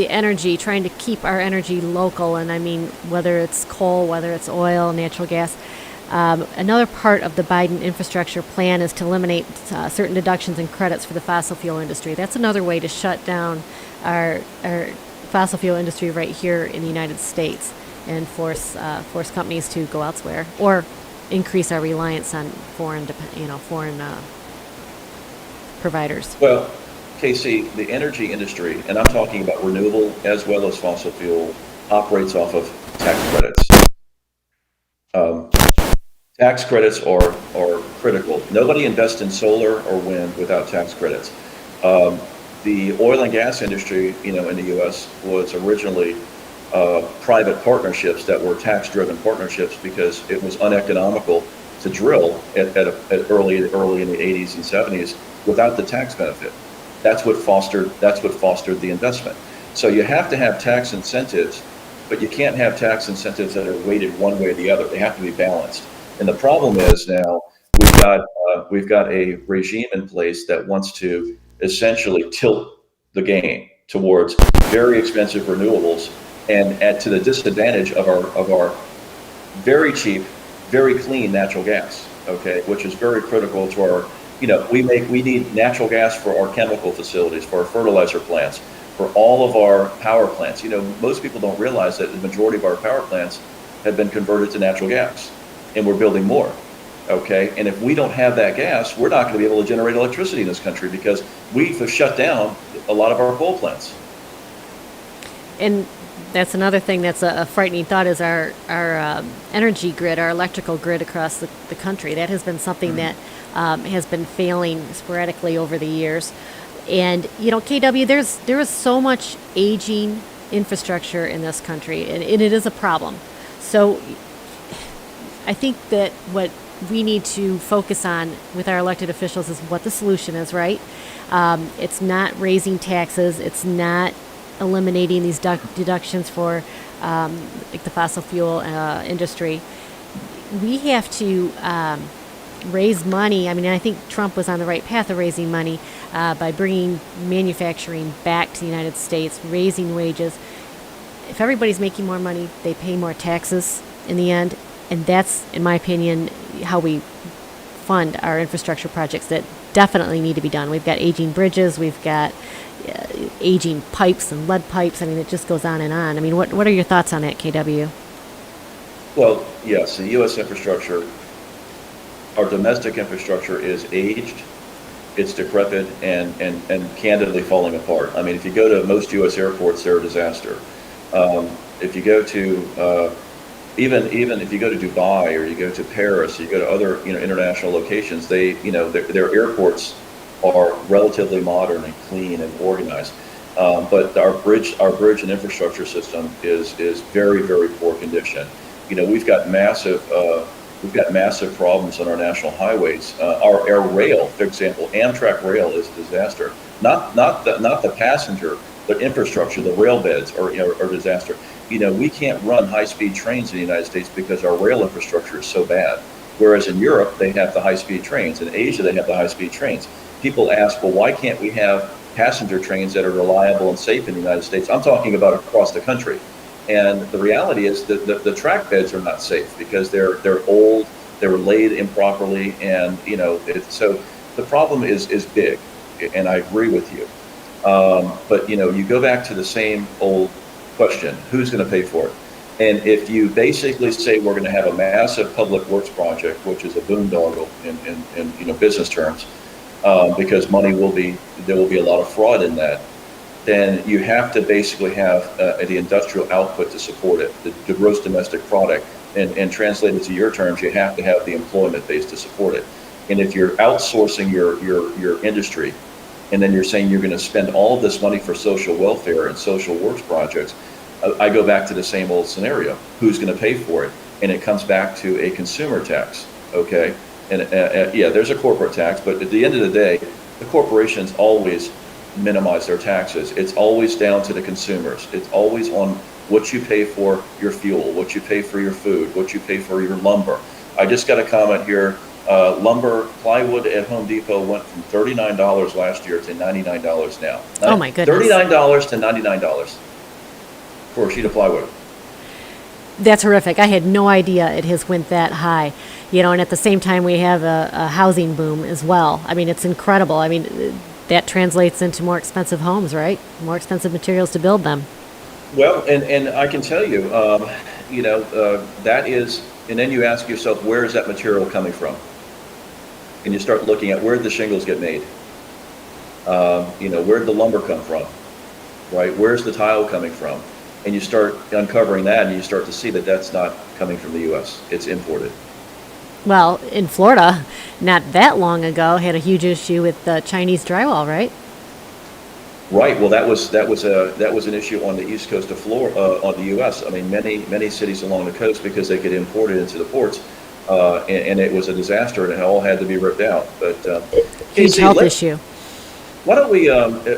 energy, trying to keep our energy local, and I mean, whether it's coal, whether it's oil, natural gas. Another part of the Biden infrastructure plan is to eliminate certain deductions and credits for the fossil fuel industry. That's another way to shut down our fossil fuel industry right here in the United States and force companies to go elsewhere or increase our reliance on foreign providers. Well, Casey, the energy industry, and I'm talking about renewable as well as fossil fuel, operates off of tax credits. Tax credits are critical. Nobody invests in solar or wind without tax credits. The oil and gas industry, in the U.S. was originally private partnerships that were tax-driven partnerships because it was uneconomical to drill at early in the 80s and 70s without the tax benefit. That's what fostered the investment. So you have to have tax incentives, but you can't have tax incentives that are weighted one way or the other. They have to be balanced. And the problem is now we've got a regime in place that wants to essentially tilt the game towards very expensive renewables and to the disadvantage of our very cheap, very clean natural gas, okay, which is very critical to our, we need natural gas for our chemical facilities, for our fertilizer plants, for all of our power plants. Most people don't realize that the majority of our power plants have been converted to natural gas, and we're building more, okay? And if we don't have that gas, we're not going to be able to generate electricity in this country because we've shut down a lot of our coal plants. And that's another thing that's a frightening thought is our energy grid, our electrical grid across the country. That has been something that has been failing sporadically over the years. And, KW, there is so much aging infrastructure in this country, and it is a problem. So I think that what we need to focus on with our elected officials is what the solution is, right? It's not raising taxes. It's not eliminating these deductions for like the fossil fuel industry. We have to raise money. I mean, I think Trump was on the right path of raising money by bringing manufacturing back to the United States, raising wages. If everybody's making more money, they pay more taxes in the end. And that's, in my opinion, how we fund our infrastructure projects that definitely need to be done. We've got aging bridges, we've got aging pipes and lead pipes. I mean, it just goes on and on. I mean, what are your thoughts on that, KW? Well, yes, the U.S. infrastructure, our domestic infrastructure is aged, it's decrepit, and candidly falling apart. I mean, if you go to most U.S. airports, they're a disaster. If you go to even if you go to Dubai or you go to Paris, you go to other international locations, their airports are relatively modern and clean and organized. But our bridge and infrastructure system is very, very poor condition. we've got massive problems on our national highways. Our rail, for example, Amtrak rail is a disaster. Not the passenger, but infrastructure, the rail beds are disaster. We can't run high-speed trains in the United States because our rail infrastructure is so bad. Whereas in Europe, they have the high-speed trains. In Asia, they have the high-speed trains. People ask, well, why can't we have passenger trains that are reliable and safe in the United States? I'm talking about across the country. And the reality is that the track beds are not safe because they're old, they were laid improperly, and so the problem is big, and I agree with you. But you go back to the same old question: who's going to pay for it? And if you basically say we're going to have a massive public works project, which is a boondoggle in business terms, because there will be a lot of fraud in that, then you have to basically have the industrial output to support it, the gross domestic product, and translated to your terms, you have to have the employment base to support it. And if you're outsourcing your industry, and then you're saying you're going to spend all of this money for social welfare and social works projects, I go back to the same old scenario: who's going to pay for it? And it comes back to a consumer tax, okay? And yeah, there's a corporate tax, but at the end of the day, the corporations always minimize their taxes. It's always down to the consumers. It's always on what you pay for your fuel, what you pay for your food, what you pay for your lumber. I just got a comment here. Plywood at Home Depot went from $39 last year to $99 now. Oh my goodness. $39 to $99 for a sheet of plywood. That's horrific. I had no idea it has went that high. And at the same time, we have a housing boom as well. I mean, it's incredible. I mean, that translates into more expensive homes, right? More expensive materials to build them. Well, and I can tell you, that is, and then you ask yourself, where is that material coming from? And you start looking at where did the shingles get made? Where did the lumber come from? Right? Where's the tile coming from? And you start uncovering that, and you start to see that that's not coming from the U.S. It's imported. Well, in Florida, not that long ago, had a huge issue with Chinese drywall, right? Right. Well, that was an issue on the east coast of Florida, on the U.S. I mean, many cities along the coast, because they could import it into the ports, and it was a disaster, and it all had to be ripped out. But Huge Casey, health issue. why don't we?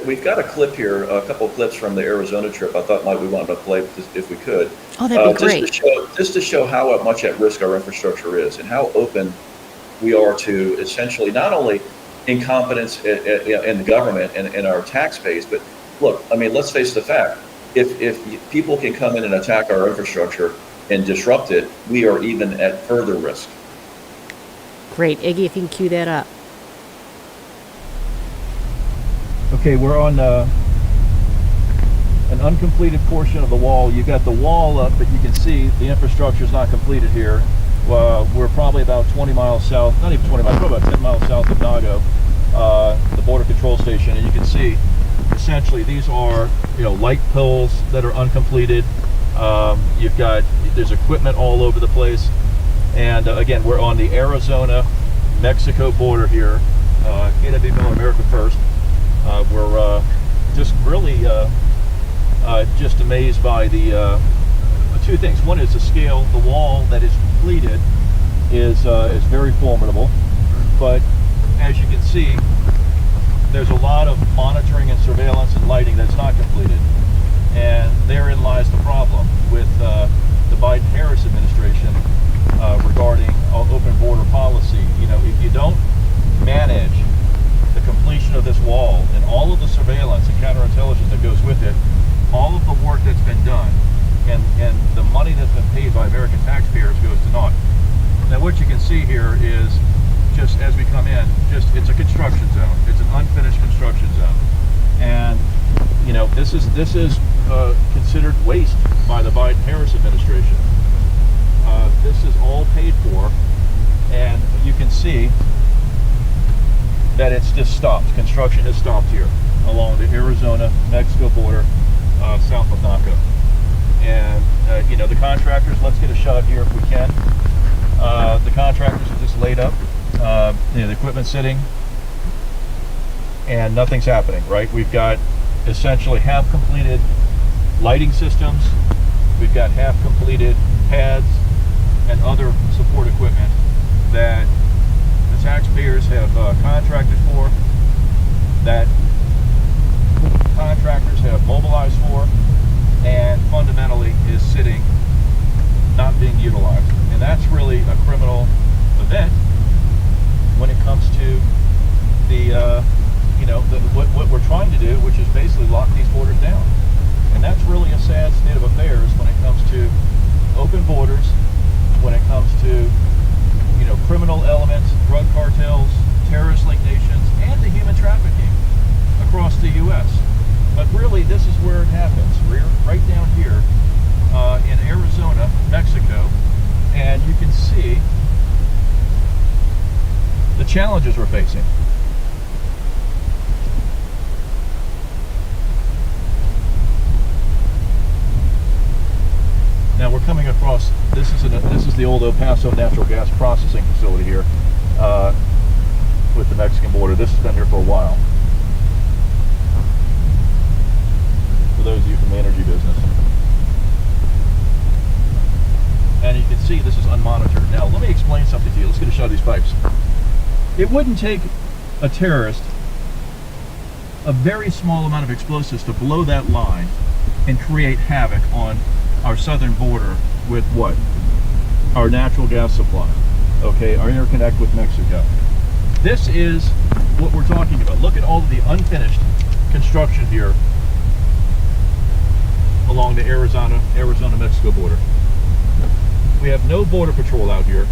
We've got a clip here, a couple of clips from the Arizona trip. I thought we wanted to play if we could. Oh, that'd be great. Just to show how much at risk our infrastructure is, and how open we are to essentially not only incompetence in the government and in our tax base, but look, I mean, let's face the fact: if people can come in and attack our infrastructure and disrupt it, we are even at further risk. Great. Iggy, if you can cue that up. Okay, we're on an uncompleted portion of the wall. You got the wall up, but you can see the infrastructure is not completed here. We're probably about 20 miles south, not even 20 miles, probably about 10 miles south of Nago, the border control station, and you can see essentially these are light poles that are uncompleted. There's equipment all over the place, and again, we're on the Arizona-Mexico border here. KW Miller, America First. We're just really just amazed by the two things. One is the scale. The wall that is completed is very formidable, but as you can see, there's a lot of monitoring and surveillance and lighting that's not completed, and therein lies the problem with the Biden-Harris administration regarding open border policy. If you don't manage the completion of this wall and all of the surveillance and counterintelligence that goes with it, all of the work that's been done, and the money that's been paid by American taxpayers goes to naught. Now what you can see here is, just as we come in, it's a construction zone. It's an unfinished construction zone. And this is considered waste by the Biden-Harris administration. This is all paid for, and you can see that it's just stopped. Construction has stopped here along the Arizona-Mexico border, south of Naco. And the contractors, let's get a shot here if we can. The contractors are just laid up, the equipment sitting, and nothing's happening, right? We've got essentially half completed lighting systems. We've got half completed pads. and other support equipment that the taxpayers have contracted for, that contractors have mobilized for, and fundamentally is sitting, not being utilized. And that's really a criminal event when it comes to the, what we're trying to do, which is basically lock these borders down. And that's really a sad state of affairs when it comes to open borders, when it comes to, criminal elements, drug cartels, terrorist-linked nations, and the human trafficking across the U.S. But really, this is where it happens. We're right down here in Arizona, Mexico, and you can see the challenges we're facing. Now we're coming across, this is the old El Paso natural gas processing facility here with the Mexican border. This has been here for a while. For those of you from the energy business. And you can see this is unmonitored. Now let me explain something to you. Let's get a shot of these pipes. It wouldn't take a terrorist a very small amount of explosives to blow that line and create havoc on our southern border with what? Our natural gas supply. Okay, our interconnect with Mexico. This is what we're talking about. Look at all of the unfinished construction here along the Arizona-Mexico border. We have no border patrol out here.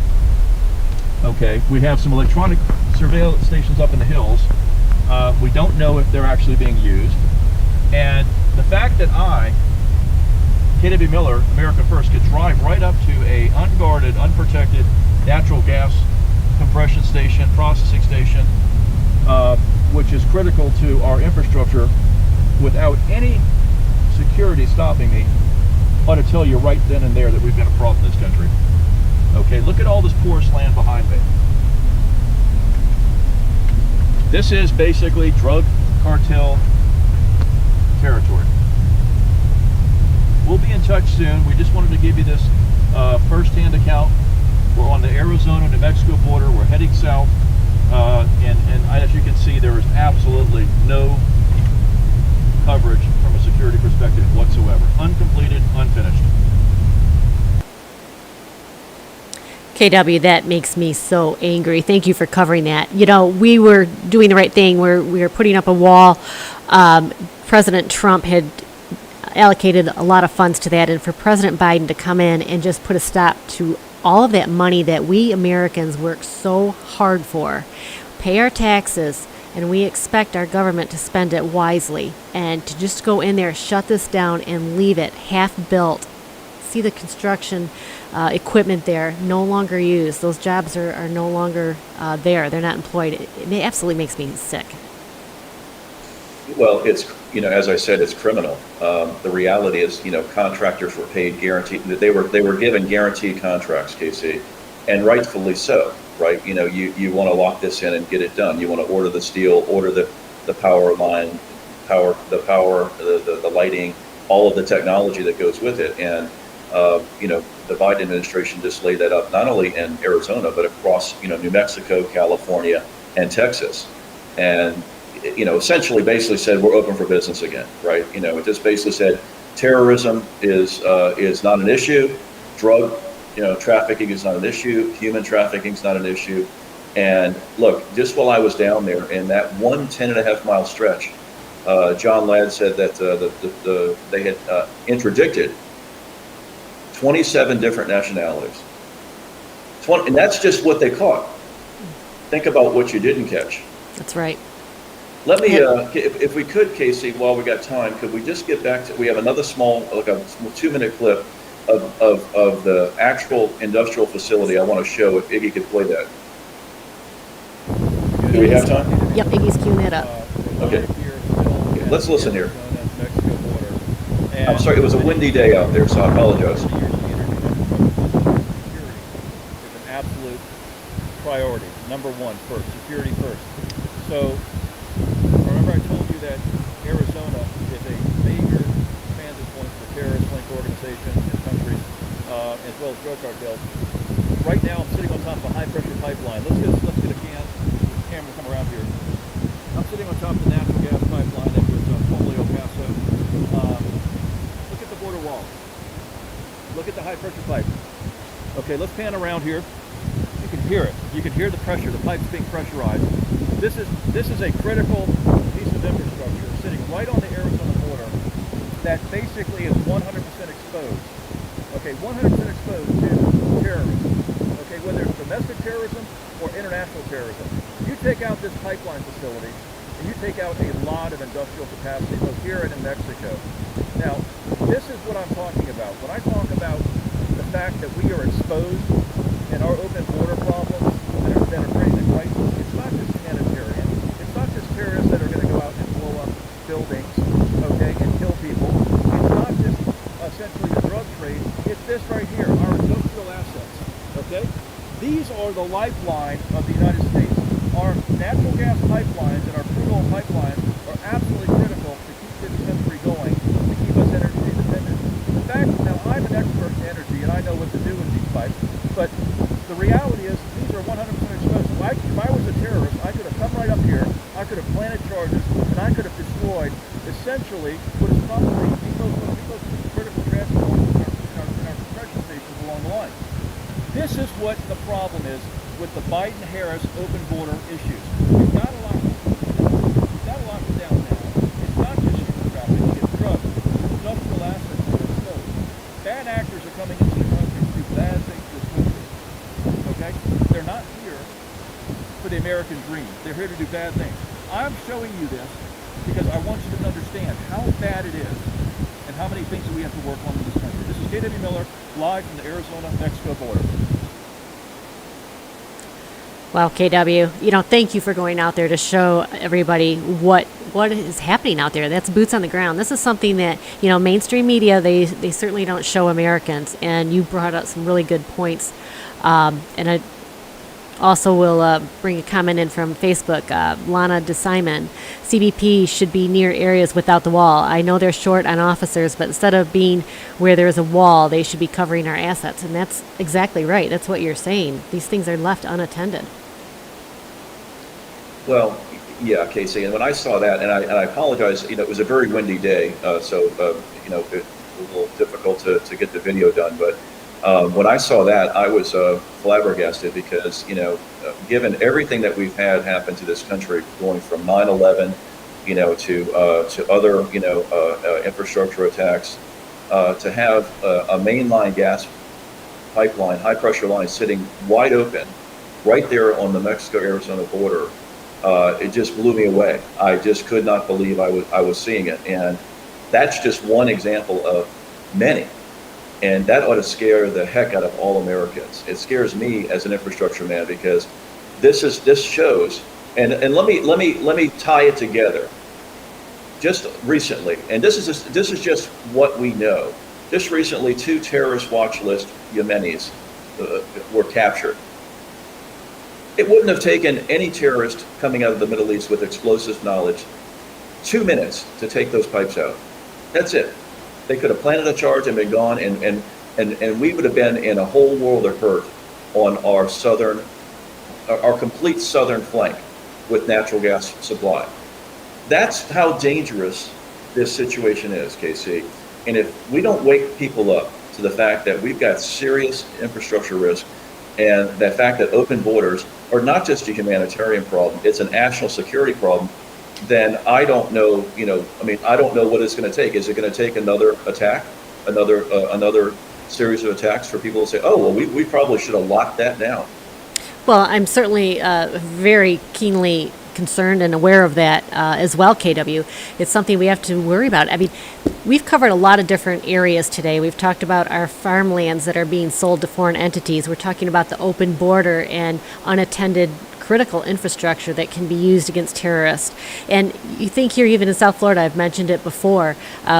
Okay, we have some electronic surveillance stations up in the hills. We don't know if they're actually being used. And the fact that Kennedy Miller, America First, could drive right up to a unguarded, unprotected natural gas compression station, processing station, which is critical to our infrastructure, without any security stopping me, ought to tell you right then and there that we've got a problem in this country. Okay, look at all this porous land behind me. This is basically drug cartel territory. We'll be in touch soon. We just wanted to give you this first-hand account. We're on the Arizona-New Mexico border. We're heading south. And as you can see, there is absolutely no coverage from a security perspective whatsoever. Uncompleted, unfinished. KW, that makes me so angry. Thank you for covering that. We were doing the right thing. We were putting up a wall. President Trump had allocated a lot of funds to that, and for President Biden to come in and just put a stop to all of that money that we Americans work so hard for, pay our taxes, and we expect our government to spend it wisely, and to just go in there, shut this down, and leave it half built. See the construction equipment there, no longer used. Those jobs are no longer there. They're not employed. It absolutely makes me sick. Well, it's, as I said, it's criminal. The reality is, contractors were paid guaranteed, they were given guaranteed contracts, Casey, and rightfully so, right? You want to lock this in and get it done. You want to order the steel, order the power line, the lighting, all of the technology that goes with it. And, the Biden administration just laid that up, not only in Arizona, but across, New Mexico, California, and Texas. And essentially basically said we're open for business again, right? It just basically said terrorism is not an issue, drug trafficking is not an issue, human trafficking is not an issue. And look, just while I was down there in that 10.5 mile stretch, John Ladd said that they had interdicted 27 different nationalities. And that's just what they caught. Think about what you didn't catch. That's right. Let me, if we could, Casey, while we got time, could we just get back to, we have another small, like a 2-minute clip of the actual industrial facility I want to show, if Iggy could play that. Do we have time? Yep, Iggy's queuing that up. Okay. Let's listen here. I'm sorry, it was a windy day out there, so I apologize. It's an absolute priority. Number one, first, security first. So, remember I told you that Arizona is a major transit point for terrorist-linked organizations and countries, as well as drug cartels. pressure pipeline. Let's get a camera come around here. I'm sitting on top of the natural gas pipeline that was formerly El Paso. Look at the border wall. Look at the high pressure pipe. Okay, let's pan around here. You can hear it. You can hear the pressure. The pipe's being pressurized. This is a critical piece of infrastructure sitting right on the Arizona border that basically is 100% exposed. Okay, 100% exposed to terrorism. Okay, whether it's domestic terrorism or international terrorism. You take out this pipeline facility, and you take out a lot of industrial capacity, both here and in Mexico. Now, this is what I'm talking about. When I talk about the fact that we are exposed in our open border problems that are creating a crisis, it's not just humanitarian. It's not just terrorists that are going to go out and blow up buildings, okay, and kill people. It's not just essentially the drug trade. It's this right here, our industrial assets, okay? These are the lifeline of the United States. Our natural gas pipelines and our crude oil pipelines are absolutely critical to keep this country going, to keep us energy independent. In fact, now I'm an expert in energy and I know what to do with these pipes, but the reality is these are 100% exposed. If I was a terrorist, I could have come right up here, I could have planted charges, and I could have destroyed essentially what is probably the most critical transport in our compression stations along the line. This is what the problem is with the Biden-Harris open border issues. We've got to lock them down now. It's not just human trafficking, it's drugs, industrial assets that are exposed. Bad actors are coming into the country to do bad things to this country. Okay? They're not here for the American dream. They're here to do bad things. I'm showing you this because I want you to understand how bad it is and how many things that we have to work on in this country. This is K.W. Miller, live from the Arizona-Mexico border. Well, KW, thank you for going out there to show everybody what is happening out there. That's boots on the ground. This is something that, mainstream media, they certainly don't show Americans. And you brought up some really good points. And I also will bring a comment in from Facebook. Lana DeSimon, CBP should be near areas without the wall. I know they're short on officers, but instead of being where there's a wall, they should be covering our assets. And that's exactly right. That's what you're saying. These things are left unattended. Well, yeah, Casey, and when I saw that, and I apologize, it was a very windy day, so, it was a little difficult to get the video done, but when I saw that, I was flabbergasted because, given everything that we've had happen to this country, going from 9/11, to other, infrastructure attacks, to have a mainline gas pipeline, high pressure line sitting wide open right there on the Mexico-Arizona border, it just blew me away. I just could not believe I was seeing it. And that's just one example of many. And that ought to scare the heck out of all Americans. It scares me as an infrastructure man because this shows, and let me tie it together. Just recently, and this is just what we know. Just recently, 2 terrorist watch list Yemenis were captured. It wouldn't have taken any terrorist coming out of the Middle East with explosive knowledge 2 minutes to take those pipes out. That's it. They could have planted a charge and been gone, and we would have been in a whole world of hurt on our complete southern flank with natural gas supply. That's how dangerous this situation is, KC. And if we don't wake people up to the fact that we've got serious infrastructure risk, and the fact that open borders are not just a humanitarian problem, it's a national security problem, then I don't know, I don't know what it's going to take. Is it going to take another attack, another series of attacks for people to say, oh, well, we probably should have locked that down? Well, I'm certainly very keenly concerned and aware of that as well, KW. It's something we have to worry about. I mean, we've covered a lot of different areas today. We've talked about our farmlands that are being sold to foreign entities. We're talking about the open border and unattended critical infrastructure that can be used against terrorists. And you think here, even in South Florida, I've mentioned it before,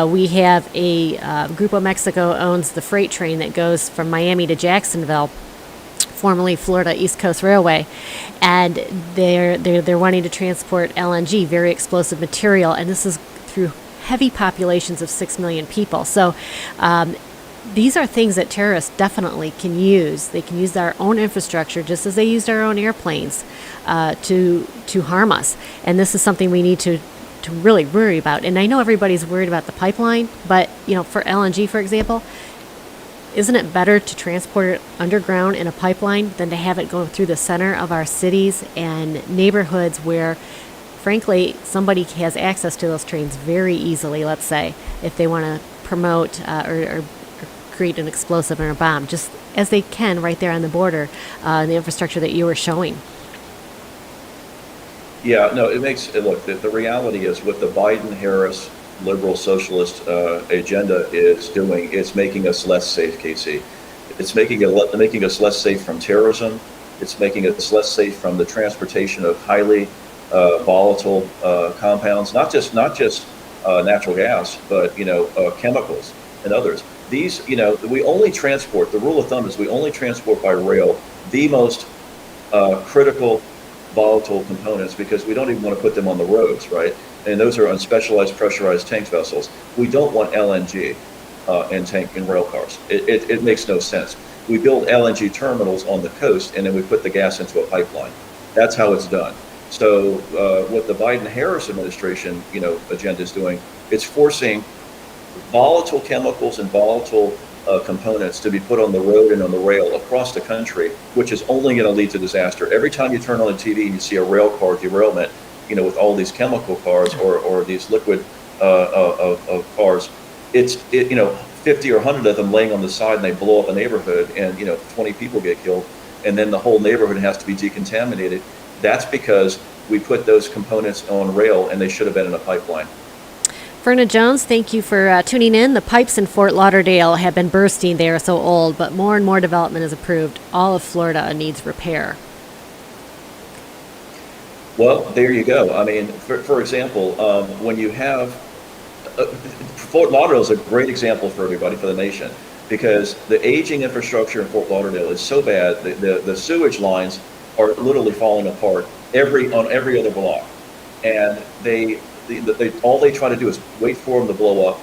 we have a Grupo Mexico owns the freight train that goes from Miami to Jacksonville, formerly Florida East Coast Railway, and they're wanting to transport LNG, very explosive material, and this is through heavy populations of 6 million people. So these are things that terrorists definitely can use. They can use our own infrastructure just as they used our own airplanes to harm us. And this is something we need to really worry about. And I know everybody's worried about the pipeline, but for LNG, for example, isn't it better to transport it underground in a pipeline than to have it go through the center of our cities and neighborhoods where, frankly, somebody has access to those trains very easily, let's say, if they want to promote or create an explosive or a bomb, just as they can right there on the border, the infrastructure that you were showing. Yeah, no, look, the reality is what the Biden-Harris liberal socialist agenda is doing, it's making us less safe, Casey. It's making us less safe from terrorism. It's making us less safe from the transportation of highly volatile compounds, not just natural gas, but chemicals and others. These, we only transport. The rule of thumb is we only transport by rail the most critical volatile components because we don't even want to put them on the roads, right? And those are on specialized pressurized tank vessels. We don't want LNG in rail cars. It makes no sense. We build LNG terminals on the coast and then we put the gas into a pipeline. That's how it's done. So what the Biden-Harris administration, agenda is doing, it's forcing volatile chemicals and volatile components to be put on the road and on the rail across the country, which is only going to lead to disaster. Every time you turn on the TV and you see a rail car derailment, with all these chemical cars or these liquid of cars, it's 50 or 100 of them laying on the side and they blow up a neighborhood and 20 people get killed and then the whole neighborhood has to be decontaminated. That's because we put those components on rail and they should have been in a pipeline. Verna Jones, thank you for tuning in. The pipes in Fort Lauderdale have been bursting. They are so old, but more and more development is approved. All of Florida needs repair. Well, there you go. I mean, for example, when you have Fort Lauderdale is a great example for everybody, for the nation, because the aging infrastructure in Fort Lauderdale is so bad. The sewage lines are literally falling apart on every other block, and all they try to do is wait for them to blow up.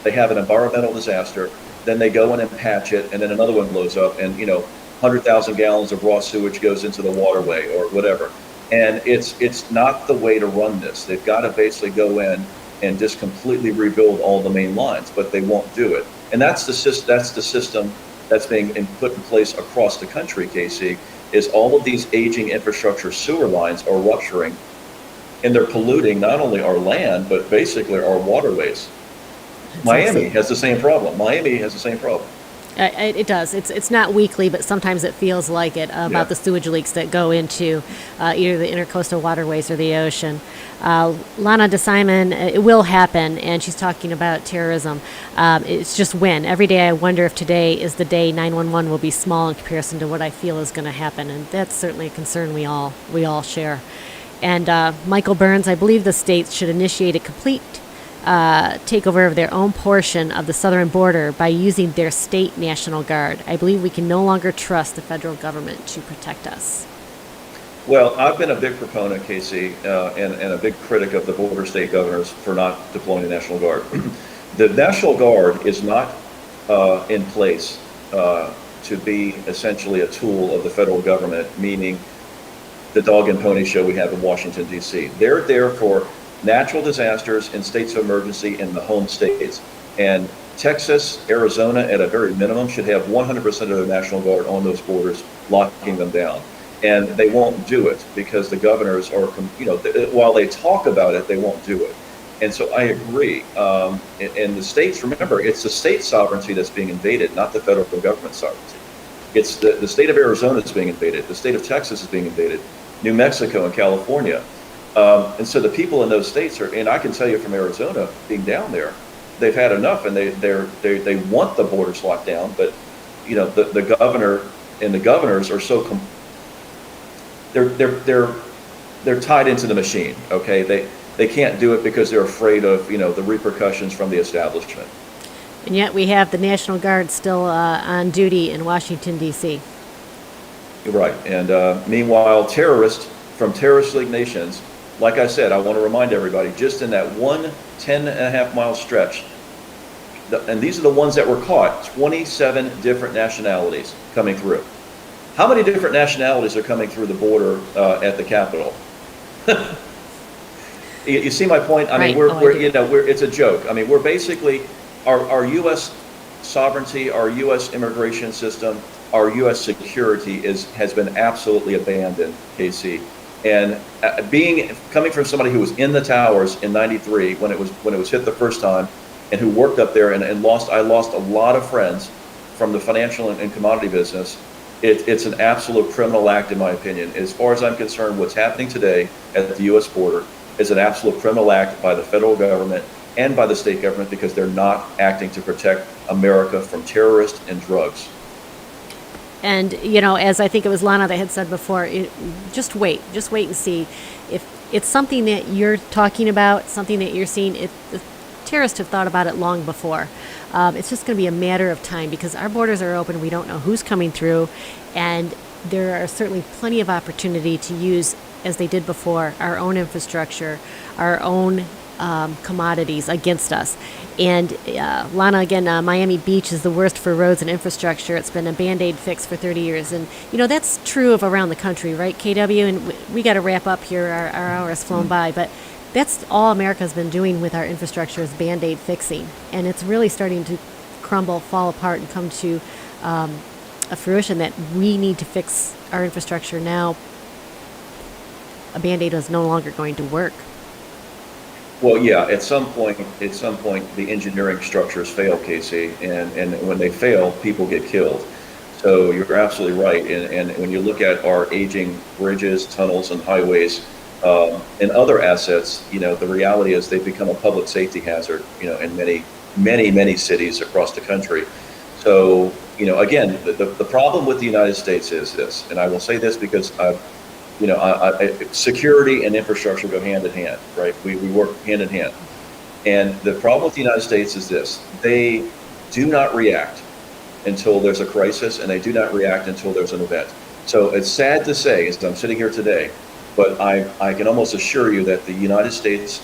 They have an environmental disaster, then they go in and patch it, and then another one blows up, and 100,000 gallons of raw sewage goes into the waterway or whatever. And it's not the way to run this. They've got to basically go in and just completely rebuild all the main lines, but they won't do it. And that's the system that's being put in place across the country, Casey, is all of these aging infrastructure sewer lines are rupturing, and they're polluting not only our land, but basically our waterways. Miami has the same problem. It does. It's not weekly, but sometimes it feels like it about the sewage leaks that go into either the intercoastal waterways or the ocean. Lana DeSimon, it will happen, and she's talking about terrorism. It's just when. Every day I wonder if today is the day 911 will be small in comparison to what I feel is going to happen, and that's certainly a concern we all share. And Michael Burns, I believe the states should initiate a complete takeover of their own portion of the southern border by using their state National Guard. I believe we can no longer trust the federal government to protect us. Well, I've been a big proponent, Casey, and a big critic of the border state governors for not deploying the National Guard. The National Guard is not in place to be essentially a tool of the federal government, meaning the dog and pony show we have in Washington, D.C. They're there for natural disasters and states of emergency in the home states. And Texas, Arizona, at a very minimum, should have 100% of the National Guard on those borders, locking them down. And they won't do it because the governors are, while they talk about it, they won't do it. And so I agree. And the states, remember, it's the state sovereignty that's being invaded, not the federal government sovereignty. It's the state of Arizona that's being invaded. The state of Texas is being invaded. New Mexico and California. And so the people in those states are, and I can tell you from Arizona, being down there, they've had enough, and they want the borders locked down. But the governor and the governors are so they're tied into the machine. Okay, they can't do it because they're afraid of the repercussions from the establishment. And yet we have the National Guard still on duty in Washington, D.C. Right, and meanwhile, terrorists from terrorist league nations. Like I said, I want to remind everybody, just in that 10.5 mile stretch and these are the ones that were caught, 27 different nationalities coming through. How many different nationalities are coming through the border at the Capitol? You see my point? I mean, Right. Oh, I we're do. you know, it's a joke. I mean, we're basically, our U.S. sovereignty, our U.S. immigration system, our U.S. security has been absolutely abandoned, Casey. And coming from somebody who was in the towers in '93 when it was hit the first time, and who worked up there and I lost a lot of friends from the financial and commodity business. It's an absolute criminal act, in my opinion. As far as I'm concerned, what's happening today at the U.S. border is an absolute criminal act by the federal government and by the state government, because they're not acting to protect America from terrorists and drugs. And, you know, as I think it was Lana that had said before, just wait and see. If it's something that you're talking about, something that you're seeing, the terrorists have thought about it long before. It's just going to be a matter of time, because our borders are open. We don't know who's coming through. And there are certainly plenty of opportunity to use, as they did before, our own infrastructure, our own commodities against us. And Lana, again, Miami Beach is the worst for roads and infrastructure. It's been a Band-Aid fix for 30 years. And, you know, that's true of around the country, right, KW? And we got to wrap up here. Our hour has flown by. But that's all America's been doing with our infrastructure, is Band-Aid fixing. And it's really starting to crumble, fall apart, and come to a fruition that we need to fix our infrastructure now. A Band-Aid is no longer going to work. Well, yeah, at some point, the engineering structures fail, Casey, and when they fail, people get killed. So you're absolutely right. And when you look at our aging bridges, tunnels, and highways, and other assets, you know, the reality is they've become a public safety hazard, you know, in many cities across the country. So, you know, again, the problem with the United States is this, and I will say this because security and infrastructure go hand in hand, right? We work hand in hand. And the problem with the United States is this: they do not react until there's a crisis, and they do not react until there's an event. So it's sad to say, as I'm sitting here today, but I can almost assure you that the United States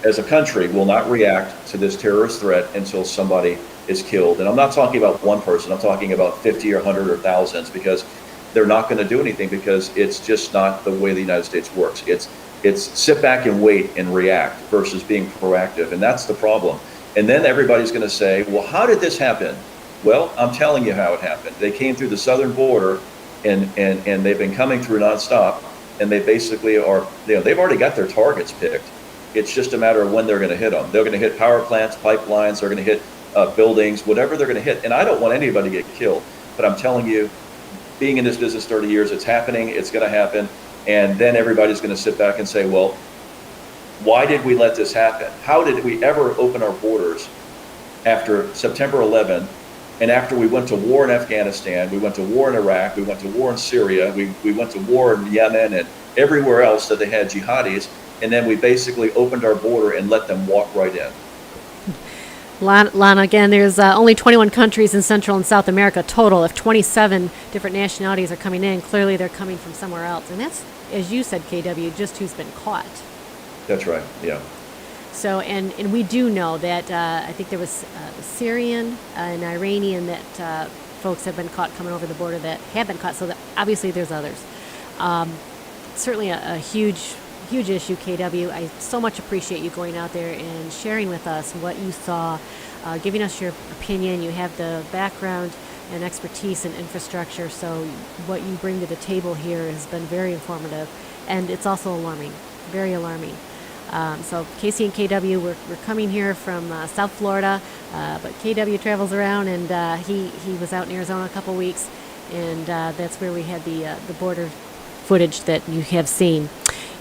as a country will not react to this terrorist threat until somebody is killed. And I'm not talking about one person, I'm talking about 50 or 100 or thousands, because they're not going to do anything, because it's just not the way the United States works. It's sit back and wait and react versus being proactive. And that's the problem. And then everybody's going to say, well, how did this happen? Well, I'm telling you how it happened. They came through the southern border, and they've been coming through nonstop. And they basically are, you know, they've already got their targets picked. It's just a matter of when they're going to hit them. They're going to hit power plants, pipelines, they're going to hit buildings, whatever they're going to hit. And I don't want anybody to get killed, but I'm telling you, being in this business 30 years, it's happening, it's going to happen. And then everybody's going to sit back and say, well, why did we let this happen? How did we ever open our borders after September 11? And after we went to war in Afghanistan, we went to war in Iraq, we went to war in Syria, we went to war in Yemen and everywhere else that they had jihadis, and then we basically opened our border and let them walk right in. Lana, again, there's only 21 countries in Central and South America total. If 27 different nationalities are coming in, clearly they're coming from somewhere else. And that's, as you said, KW, just who's been caught. That's right, yeah. So, and we do know that I think there was Syrian and Iranian that folks have been caught coming over the border that have been caught. So that obviously there's others. Certainly a huge issue, KW. I so much appreciate you going out there and sharing with us what you saw, giving us your opinion. You have the background and expertise in infrastructure, so what you bring to the table here has been very informative, and it's also alarming, very alarming. So Casey and KW, we're coming here from South Florida, but KW travels around, and he was out in Arizona a couple weeks, and that's where we had the border footage that you have seen.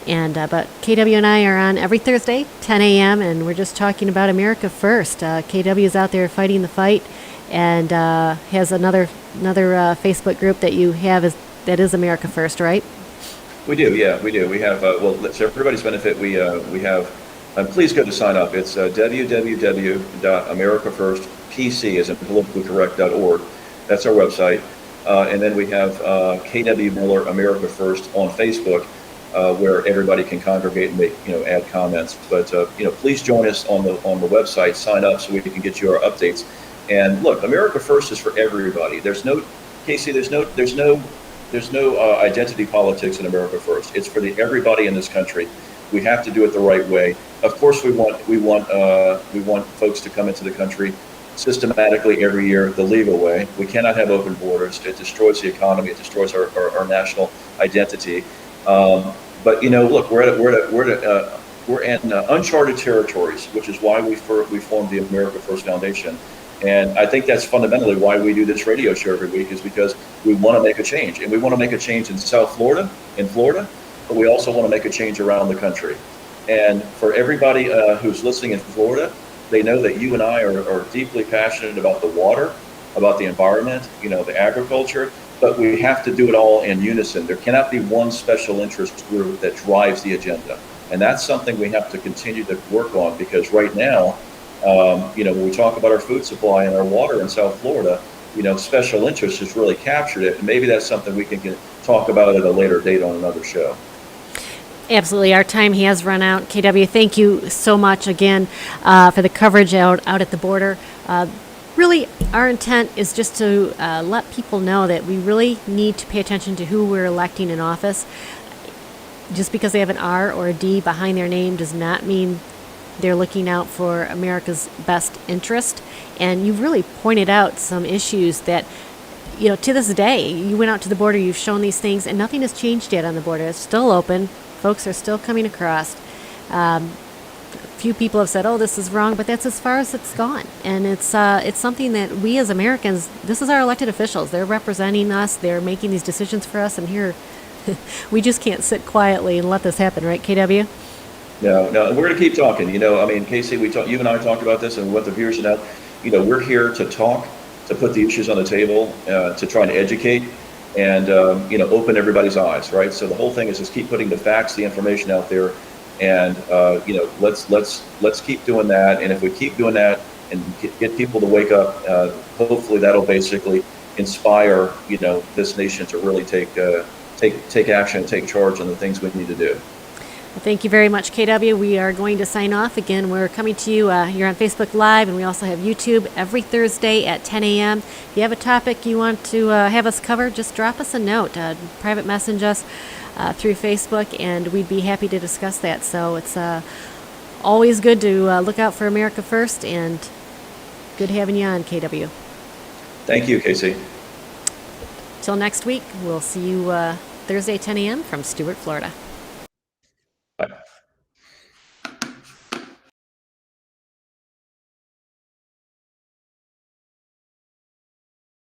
And but KW and I are on every Thursday, 10 a.m., and we're just talking about America First. KW is out there fighting the fight, and has another Facebook group that you have that is America First, right? We do, yeah, we do. We have, well, for everybody's benefit, we have, please go to sign up. It's www.americafirstpc, as in politically correct.org. That's our website. And then we have KW Miller America First on Facebook. where everybody can congregate and make, add comments. But please join us on the website. Sign up so we can get you our updates. And look, America First is for everybody. There's no, Casey. There's no identity politics in America First. It's for everybody in this country. We have to do it the right way. Of course, we want folks to come into the country systematically every year the legal way. We cannot have open borders. It destroys the economy. It destroys our national identity. But look, we're in uncharted territories, which is why we formed the America First Foundation. And I think that's fundamentally why we do this radio show every week, is because we want to make a change. And we want to make a change in South Florida, but we also want to make a change around the country. And for everybody who's listening in Florida, they know that you and I are deeply passionate about the water, about the environment, the agriculture, but we have to do it all in unison. There cannot be one special interest group that drives the agenda. And that's something we have to continue to work on, because right now, when we talk about our food supply and our water in South Florida, special interest has really captured it. And maybe that's something we can talk about at a later date on another show. Absolutely. Our time has run out. KW, thank you so much again for the coverage out at the border. Really, our intent is just to let people know that we really need to pay attention to who we're electing in office. Just because they have an R or a D behind their name does not mean they're looking out for America's best interest. And you've really pointed out some issues that, to this day, you went out to the border, you've shown these things, and nothing has changed yet on the border. It's still open. Folks are still coming across. A few people have said, "Oh, this is wrong," but that's as far as it's gone. And it's something that we as Americans, this is our elected officials. They're representing us. They're making these decisions for us. And here, we just can't sit quietly and let this happen, right, KW? No, we're going to keep talking. Casey, you and I talked about this, and what the viewers know. We're here to talk, to put the issues on the table, to try and educate, and open everybody's eyes, right? So the whole thing is just keep putting the facts, the information out there, and let's keep doing that. And if we keep doing that and get people to wake up, hopefully that'll basically inspire this nation to really take action, take charge on the things we need to do. Well, thank you very much, KW. We are going to sign off. Again, we're coming to you. You're on Facebook Live, and we also have YouTube every Thursday at 10 a.m. If you have a topic you want to have us cover, just drop us a note. Private message us through Facebook, and we'd be happy to discuss that. So it's always good to look out for America First, and good having you on, KW. Thank you, Casey. Till next week, we'll see you Thursday, 10 a.m. from Stuart, Florida.